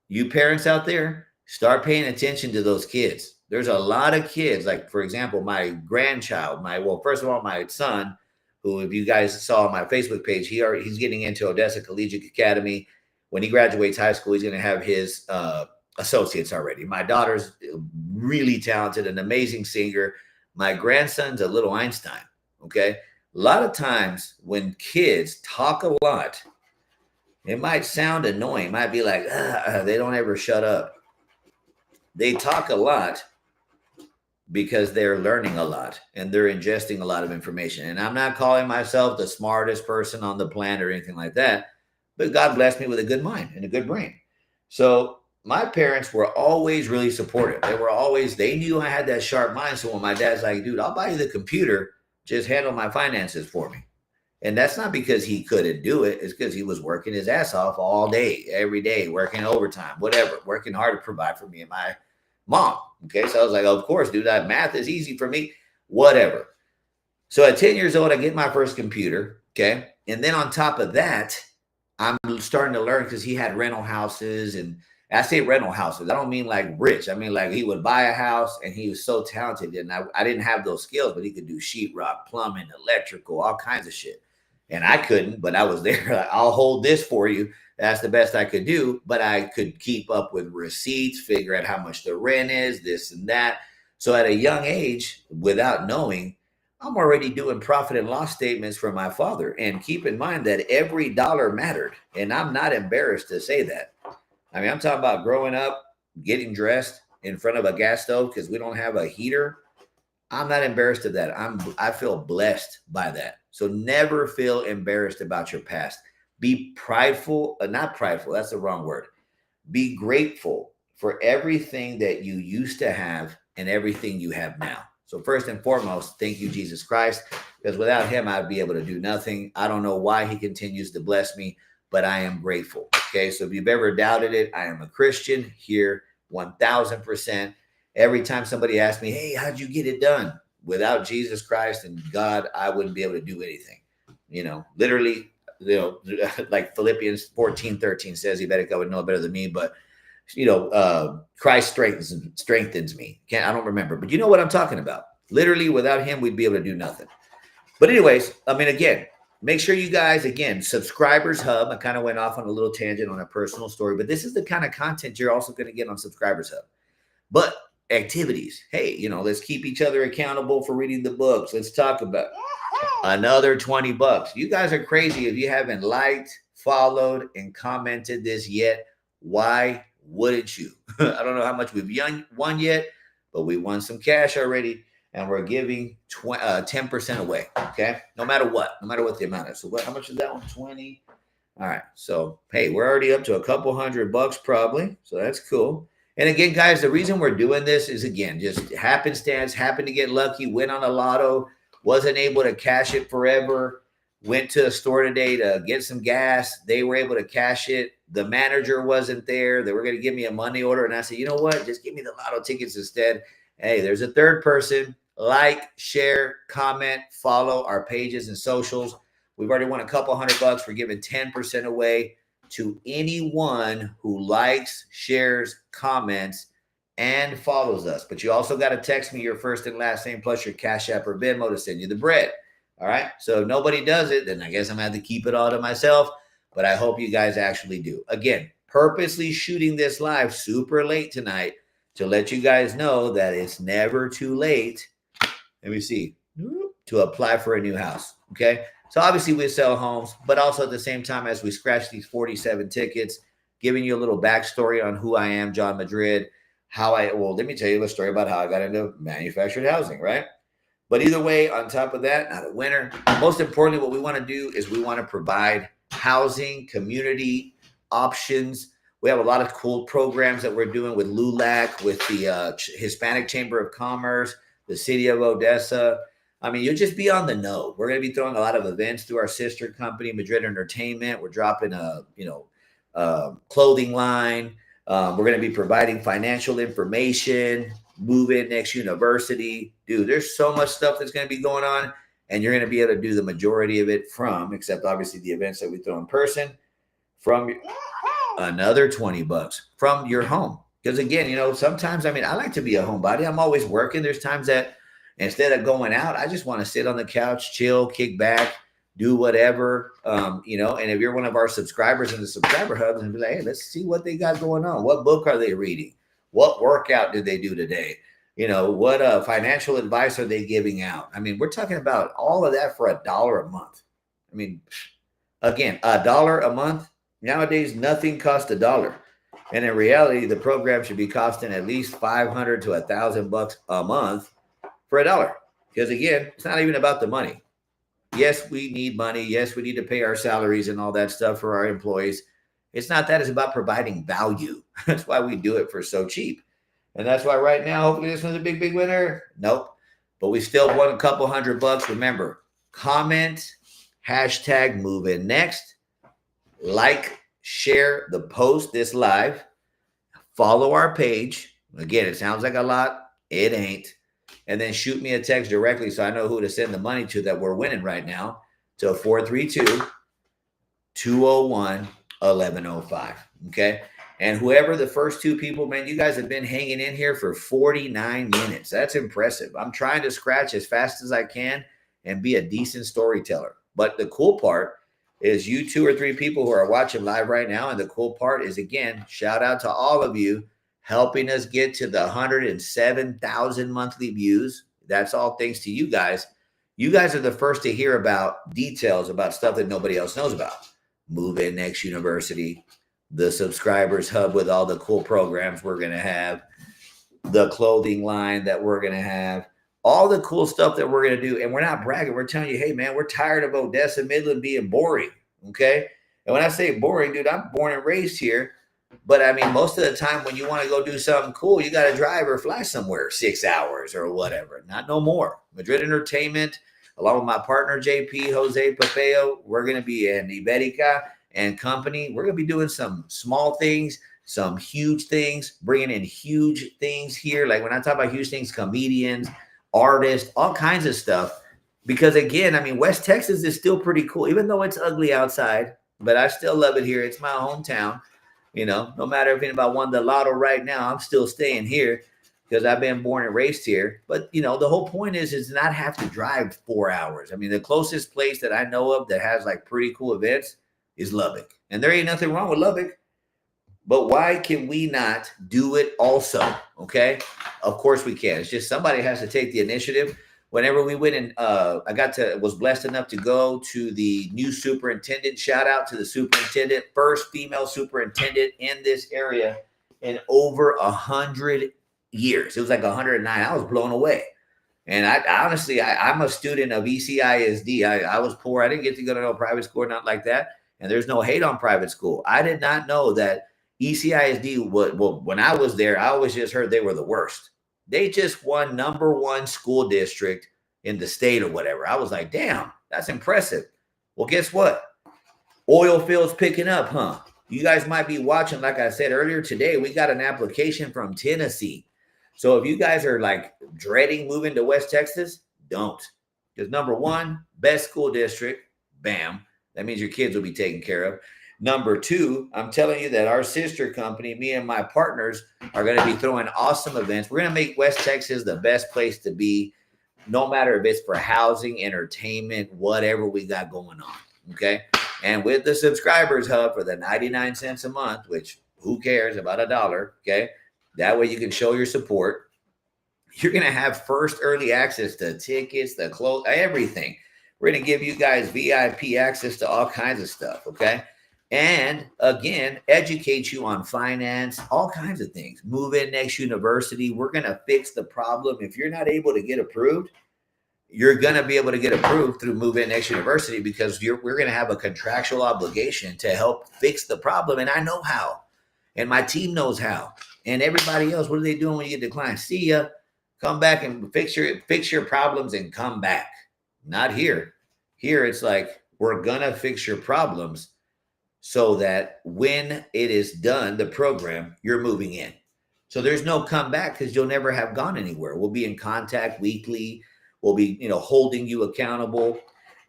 You parents out there, start paying attention to those kids. There's a lot of kids. Like, for example, my grandchild, first of all, my son, who, if you guys saw my Facebook page, he's getting into Odessa Collegiate Academy. When he graduates high school, he's going to have his associates already. My daughter's really talented, an amazing singer. My grandson's a little Einstein. Okay. A lot of times when kids talk a lot, it might sound annoying. It might be like, they don't ever shut up. They talk a lot because they're learning a lot and they're ingesting a lot of information. And I'm not calling myself the smartest person on the planet or anything like that, but God blessed me with a good mind and a good brain. So my parents were always really supportive. They knew I had that sharp mind. So when my dad's like, dude, I'll buy you the computer, just handle my finances for me. And that's not because he couldn't do it. It's because he was working his ass off all day, every day, working overtime, whatever, working hard to provide for me and my mom. Okay. So I was like, of course, dude, that math is easy for me. Whatever. So at 10 years old, I get my first computer. Okay. And then on top of that, I'm starting to learn because he had rental houses. And I say rental houses, I don't mean like rich. I mean like he would buy a house and he was so talented. And I didn't have those skills, but he could do sheetrock, plumbing, electrical, all kinds of shit. And I couldn't, but I was there. Like, I'll hold this for you. That's the best I could do. But I could keep up with receipts, figure out how much the rent is, this and that. So at a young age, without knowing, I'm already doing profit and loss statements for my father. And keep in mind that every dollar mattered. And I'm not embarrassed to say that. I mean, I'm talking about growing up, getting dressed in front of a gas stove because we don't have a heater. I'm not embarrassed of that. I feel blessed by that. So never feel embarrassed about your past. Be prideful, not prideful, that's the wrong word. Be grateful for everything that you used to have and everything you have now. So first and foremost, thank you, Jesus Christ, because without him, I'd be able to do nothing. I don't know why he continues to bless me, but I am grateful. Okay. So if you've ever doubted it, I am a Christian here 1000%. Every time somebody asks me, hey, how'd you get it done? Without Jesus Christ and God, I wouldn't be able to do anything. Literally, like Philippians 14:13 says, you better go and know better than me. But Christ strengthens me. I don't remember, but you know what I'm talking about. Literally, without him, we'd be able to do nothing. But anyways, I mean, again, make sure you guys, again, Subscribers Hub. I kind of went off on a little tangent on a personal story, but this is the kind of content you're also going to get on Subscribers Hub. But activities, hey, let's keep each other accountable for reading the books. Let's talk about another $20. You guys are crazy if you haven't liked, followed, and commented this yet. Why wouldn't you? I don't know how much we've won yet, but we won some cash already, and we're giving 10% away. Okay, no matter what the amount is. So how much is that one? 20. All right. So hey, we're already up to a couple $100 probably. So that's cool. And again, guys, the reason we're doing this is, again, just happenstance, happened to get lucky, went on a lotto, wasn't able to cash it forever, went to a store today to get some gas. They were able to cash it. The manager wasn't there. They were going to give me a money order. And I said, you know what? Just give me the lotto tickets instead. Hey, there's a third person. Like, share, comment, follow our pages and socials. We've already won a couple $100. We're giving 10% away to anyone who likes, shares, comments, and follows us. But you also got to text me your first and last name plus your Cash App or Venmo to send you the bread. All right. So if nobody does it, then I guess I'm going to have to keep it all to myself. But I hope you guys actually do. Again, purposely shooting this live super late tonight to let you guys know that it's never too late. Let me see. To apply for a new house. Okay. So obviously we sell homes, but also at the same time as we scratch these 47 tickets, giving you a little backstory on who I am, John Madrid, let me tell you a story about how I got into manufactured housing, right? But either way, on top of that, not a winner. Most importantly, what we want to do is we want to provide housing, community options. We have a lot of cool programs that we're doing with LULAC, with the Hispanic Chamber of Commerce, the city of Odessa. I mean, you'll just be on the know. We're going to be throwing a lot of events through our sister company, Madrid Entertainment. We're dropping a, clothing line. We're going to be providing financial information, Move In Next University. Dude, there's so much stuff that's going to be going on, and you're going to be able to do the majority of it except obviously the events that we throw in person, from another $20 from your home. Because again, sometimes, I like to be a homebody. I'm always working. There's times that instead of going out, I just want to sit on the couch, chill, kick back, do whatever, and if you're one of our subscribers in the Subscriber Hubs and be like, hey, let's see what they got going on. What book are they reading? What workout did they do today? What financial advice are they giving out? We're talking about all of that for $1 a month. Again, $1 a month. Nowadays, nothing costs $1. And in reality, the program should be costing at least $500 to $1,000 a month for $1. Because again, it's not even about the money. Yes, we need money. Yes, we need to pay our salaries and all that stuff for our employees. It's not that. It's about providing value. That's why we do it for so cheap. And that's why right now, hopefully this one's a big, big winner. Nope. But we still won a couple $100. Remember, comment, hashtag Move In Next, like, share the post, this live, follow our page. Again, it sounds like a lot. It ain't. and then shoot me a text directly so I know who to send the money to that we're winning right now to 432-201-1105. Okay. And whoever the first two people, man, you guys have been hanging in here for 49 minutes. That's impressive. I'm trying to scratch as fast as I can and be a decent storyteller. But the cool part is you 2 or 3 people who are watching live right now. And the cool part is, again, shout out to all of you helping us get to the 107,000 monthly views. That's all thanks to you guys. You guys are the first to hear about details about stuff that nobody else knows about. Move In Next University, the subscribers hub with all the cool programs we're going to have, the clothing line that we're going to have, all the cool stuff that we're going to do. And we're not bragging. We're telling you, hey, man, we're tired of Odessa Midland being boring. Okay. And when I say boring, dude, I'm born and raised here. But I mean, most of the time when you want to go do something cool, you got to drive or fly somewhere 6 hours or whatever. Not no more. Madrid Entertainment, along with my partner, JP, Jose Papeo, we're going to be in Iberica and company. We're going to be doing some small things, some huge things, bringing in huge things here. Like when I talk about huge things, comedians, artists, all kinds of stuff. Because again, I mean, West Texas is still pretty cool, even though it's ugly outside, but I still love it here. It's my hometown. You know, no matter if anybody won the lotto right now, I'm still staying here because I've been born and raised here. But, you know, the whole point is not have to drive 4 hours. I mean, the closest place that I know of that has like pretty cool events is Lubbock. And there ain't nothing wrong with Lubbock. But why can we not do it also? Okay. Of course we can. It's just somebody has to take the initiative. Whenever we went and was blessed enough to go to the new superintendent. Shout out to the superintendent, first female superintendent in this area in over 100 years. It was like 109. I was blown away. And I honestly, I'm a student of ECISD. I was poor. I didn't get to go to no private school, not like that. And there's no hate on private school. I did not know that ECISD, well, when I was there, I always just heard they were the worst. They just won #1 school district in the state or whatever. I was like, damn, that's impressive. Well, guess what? Oil fields picking up, huh? You guys might be watching, like I said earlier today, we got an application from Tennessee. So if you guys are like dreading moving to West Texas, don't. Because #1, best school district, bam. That means your kids will be taken care of. #2, I'm telling you that our sister company, me and my partners, are going to be throwing awesome events. We're going to make West Texas the best place to be, no matter if it's for housing, entertainment, whatever we got going on. Okay. And with the subscribers hub for the 99 cents a month, which who cares about $1? Okay. That way you can show your support. You're going to have first early access to tickets, the clothes, everything. We're going to give you guys VIP access to all kinds of stuff. Okay. And again, educate you on finance, all kinds of things. Move In Next University. We're going to fix the problem. If you're not able to get approved, you're going to be able to get approved through Move In Next University because we're going to have a contractual obligation to help fix the problem. And I know how. And my team knows how. And everybody else, what are they doing when you get declined? See ya. Come back and fix your problems and come back. Not here. Here it's like, we're going to fix your problems so that when it is done, the program, you're moving in. So there's no comeback because you'll never have gone anywhere. We'll be in contact weekly. We'll be, holding you accountable.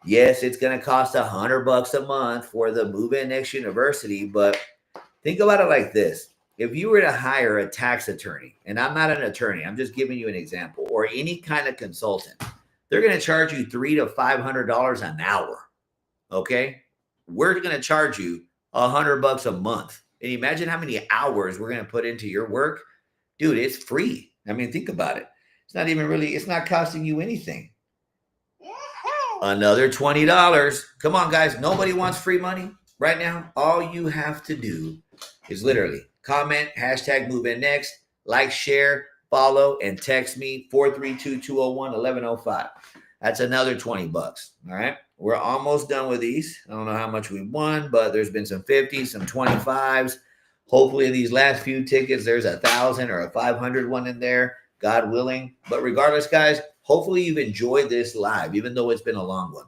Yes, it's going to cost $100 a month for the Move In Next University, but think about it like this. If you were to hire a tax attorney, and I'm not an attorney, I'm just giving you an example, or any kind of consultant, they're going to charge you $300 to $500 an hour. Okay? We're going to charge you $100 a month. And imagine how many hours we're going to put into your work. Dude, it's free. I mean, think about it. It's not costing you anything. Another $20. Come on, guys. Nobody wants free money right now. All you have to do is literally comment, #MoveInNext, like, share, follow, and text me 432-201-1105. That's another $20. All right. We're almost done with these. I don't know how much we won, but there's been some 50s, some 25s. Hopefully these last few tickets, there's 1,000 or a 500 one in there, God willing. But regardless, guys, hopefully you've enjoyed this live, even though it's been a long one.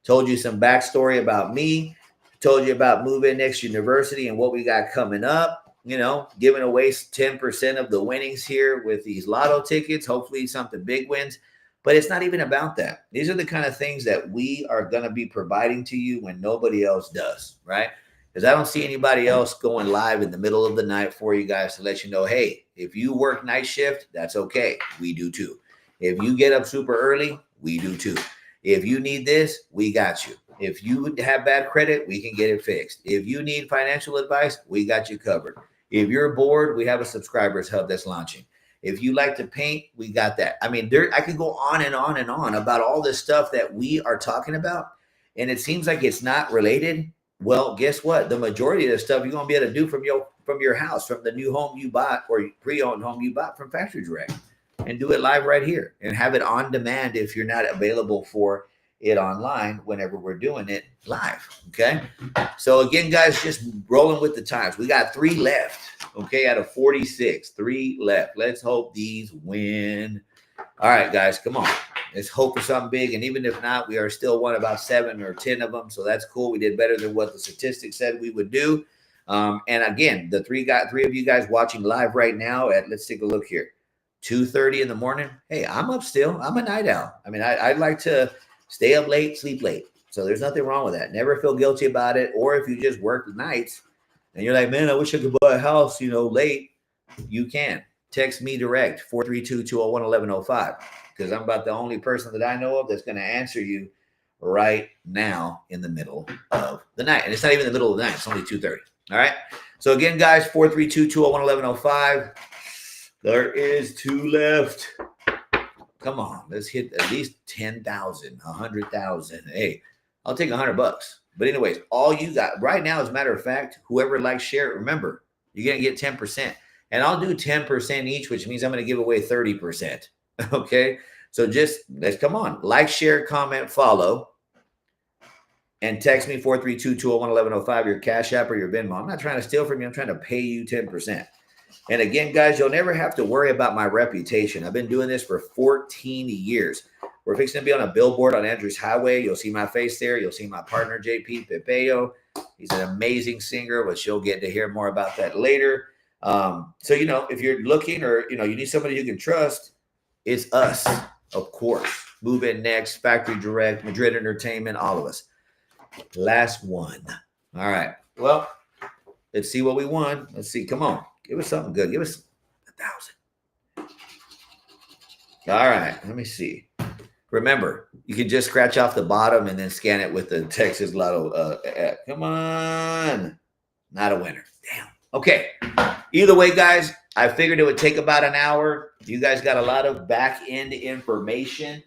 Told you some backstory about me. Told you about Move In Next University and what we got coming up. giving away 10% of the winnings here with these lotto tickets. Hopefully something big wins. But it's not even about that. These are the kind of things that we are going to be providing to you when nobody else does, right? Because I don't see anybody else going live in the middle of the night for you guys to let you know, hey, if you work night shift, that's okay. We do too. If you get up super early, we do too. If you need this, we got you. If you have bad credit, we can get it fixed. If you need financial advice, we got you covered. If you're bored, we have a subscribers hub that's launching. If you like to paint, we got that. I mean, I could go on and on and on about all this stuff that we are talking about, and it seems like it's not related. Well, guess what? The majority of the stuff you're going to be able to do from your house, from the new home you bought or pre-owned home you bought from Factory Direct, and do it live right here and have it on demand if you're not available for it online whenever we're doing it live. Okay. So again, guys, just rolling with the times. We got 3 left. Okay. Out of 46, 3 left. Let's hope these win. All right, guys, come on. Let's hope for something big. And even if not, we are still won about 7 or 10 of them. So that's cool. We did better than what the statistics said we would do. And again, the three of you guys watching live right now let's take a look here. 2:30 in the morning. Hey, I'm up still. I'm a night owl. I mean, I'd like to stay up late, sleep late. So there's nothing wrong with that. Never feel guilty about it. Or if you just work nights and you're like, man, I wish I could buy a house, late. You can. Text me direct, 432-201-1105, because I'm about the only person that I know of that's going to answer you right now in the middle of the night. And it's not even the middle of the night. It's only 2:30. All right. So again, guys, 432-201-1105. There is 2 left. Come on, let's hit at least 10,000, 100,000. Hey, I'll take $100. But anyways, all you got right now, as a matter of fact, whoever likes, share it. Remember, you're gonna get 10%, and I'll do 10% each, which means I'm gonna give away 30%. Okay, so let's come on, like, share, comment, follow, and text me 432-201-1105. Your Cash App or your Venmo. I'm not trying to steal from you. I'm trying to pay you 10%. And again, guys, you'll never have to worry about my reputation. I've been doing this for 14 years. We're fixing to be on a billboard on Andrews Highway. You'll see my face there. You'll see my partner, JP Pepeo. He's an amazing singer, which you'll get to hear more about that later. So, if you're looking or, you need somebody you can trust, it's us, of course. Move In Next, Factory Direct, Madrid Entertainment, all of us. Last one. All right. Well, let's see what we won. Let's see. Come on. Give us something good. Give us 1,000. All right. Let me see. Remember, you can just scratch off the bottom and then scan it with the Texas Lotto app. Come on. Not a winner. Damn. Okay. Either way, guys, I figured it would take about an hour. You guys got a lot of back-end information,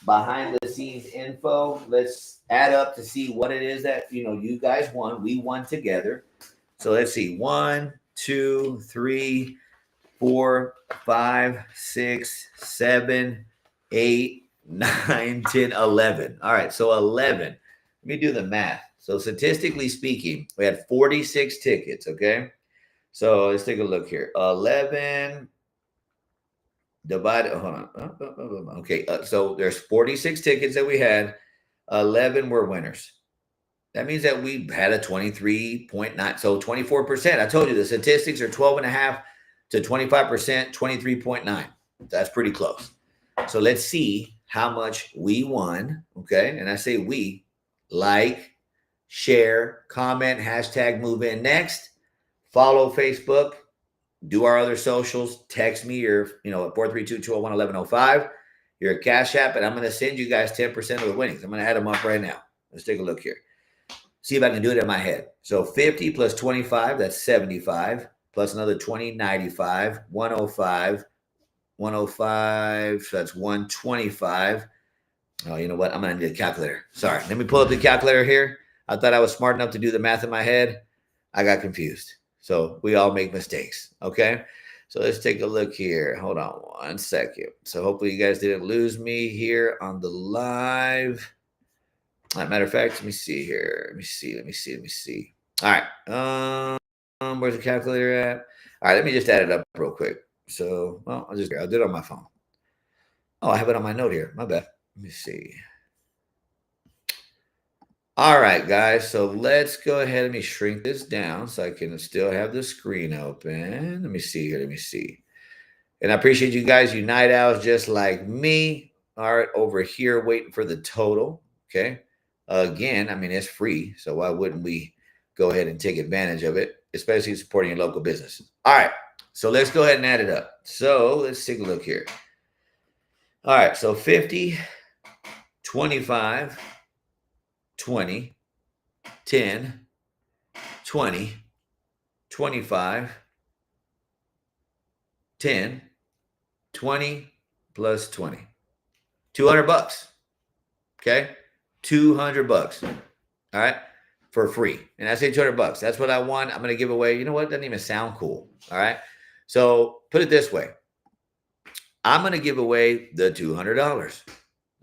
behind-the-scenes info. Let's add up to see what it is that, you guys won. We won together. So let's see. 1, 2, 3, 4, 5, 6, 7, 8, 9, 10, 11. All right, so 11. Let me do the math. So statistically speaking, we had 46 tickets, okay? So let's take a look here. 11 divided, hold on. Okay, so there's 46 tickets that we had. 11 were winners. That means that we had a 23.9, so 24%. I told you the statistics are 12.5 to 25%, 23.9. That's pretty close. So let's see how much we won, okay? And I say we, like, share, comment, hashtag Move In Next, follow Facebook, do our other socials, text me your, at 432-201-1105, your Cash App, and I'm going to send you guys 10% of the winnings. I'm going to add them up right now. Let's take a look here. See if I can do it in my head. So 50 plus 25, that's 75, plus another 20, 95, 105, 105, so that's 125. Oh, you know what? I'm going to need a calculator. Sorry. Let me pull up the calculator here. I thought I was smart enough to do the math in my head. I got confused. So we all make mistakes, okay? So let's take a look here. Hold on 1 second. So hopefully you guys didn't lose me here on the live. As a matter of fact, let me see here. Let me see. All right. Where's the calculator at? All right, let me just add it up real quick. So, I'll do it on my phone. Oh, I have it on my note here. My bad. Let me see. All right, guys. So let's go ahead. Let me shrink this down so I can still have the screen open. Let me see here. Let me see. And I appreciate you guys, you night owls just like me. All right, over here waiting for the total. Okay. Again, I mean, it's free. So why wouldn't we go ahead and take advantage of it, especially supporting your local businesses? All right. So let's go ahead and add it up. So let's take a look here. All right. So 50, 25, 20, 10, 20, 25, 10, 20 plus 20. 200 bucks. Okay. 200 bucks. All right. For free. And I say 200 bucks. That's what I want. I'm going to give away. You know what? It doesn't even sound cool. All right. So put it this way. I'm going to give away the $200.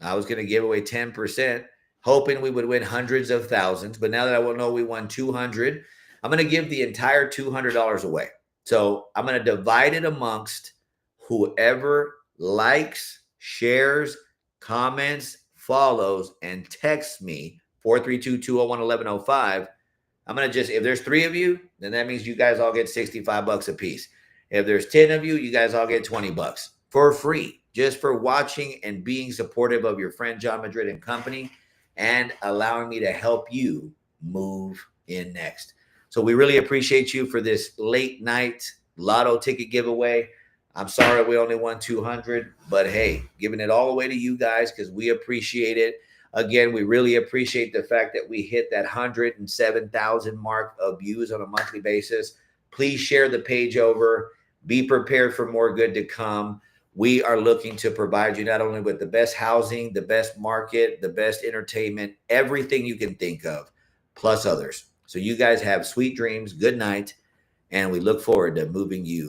I was going to give away 10%, hoping we would win hundreds of thousands. But now that I will know we won 200, I'm going to give the entire $200 away. So I'm going to divide it amongst whoever likes, shares, comments, follows, and texts me 432-201-1105. I'm going to just, if there's 3 of you, then that means you guys all get 65 bucks a piece. If there's 10 of you, you guys all get 20 bucks for free, just for watching and being supportive of your friend John Madrid and company and allowing me to help you move in next. So we really appreciate you for this late night lotto ticket giveaway. I'm sorry we only won 200, but hey, giving it all away to you guys because we appreciate it. Again, we really appreciate the fact that we hit that 107,000 mark of views on a monthly basis. Please share the page over. Be prepared for more good to come. We are looking to provide you not only with the best housing, the best market, the best entertainment, everything you can think of, plus others. So you guys have sweet dreams. Good night. And we look forward to moving you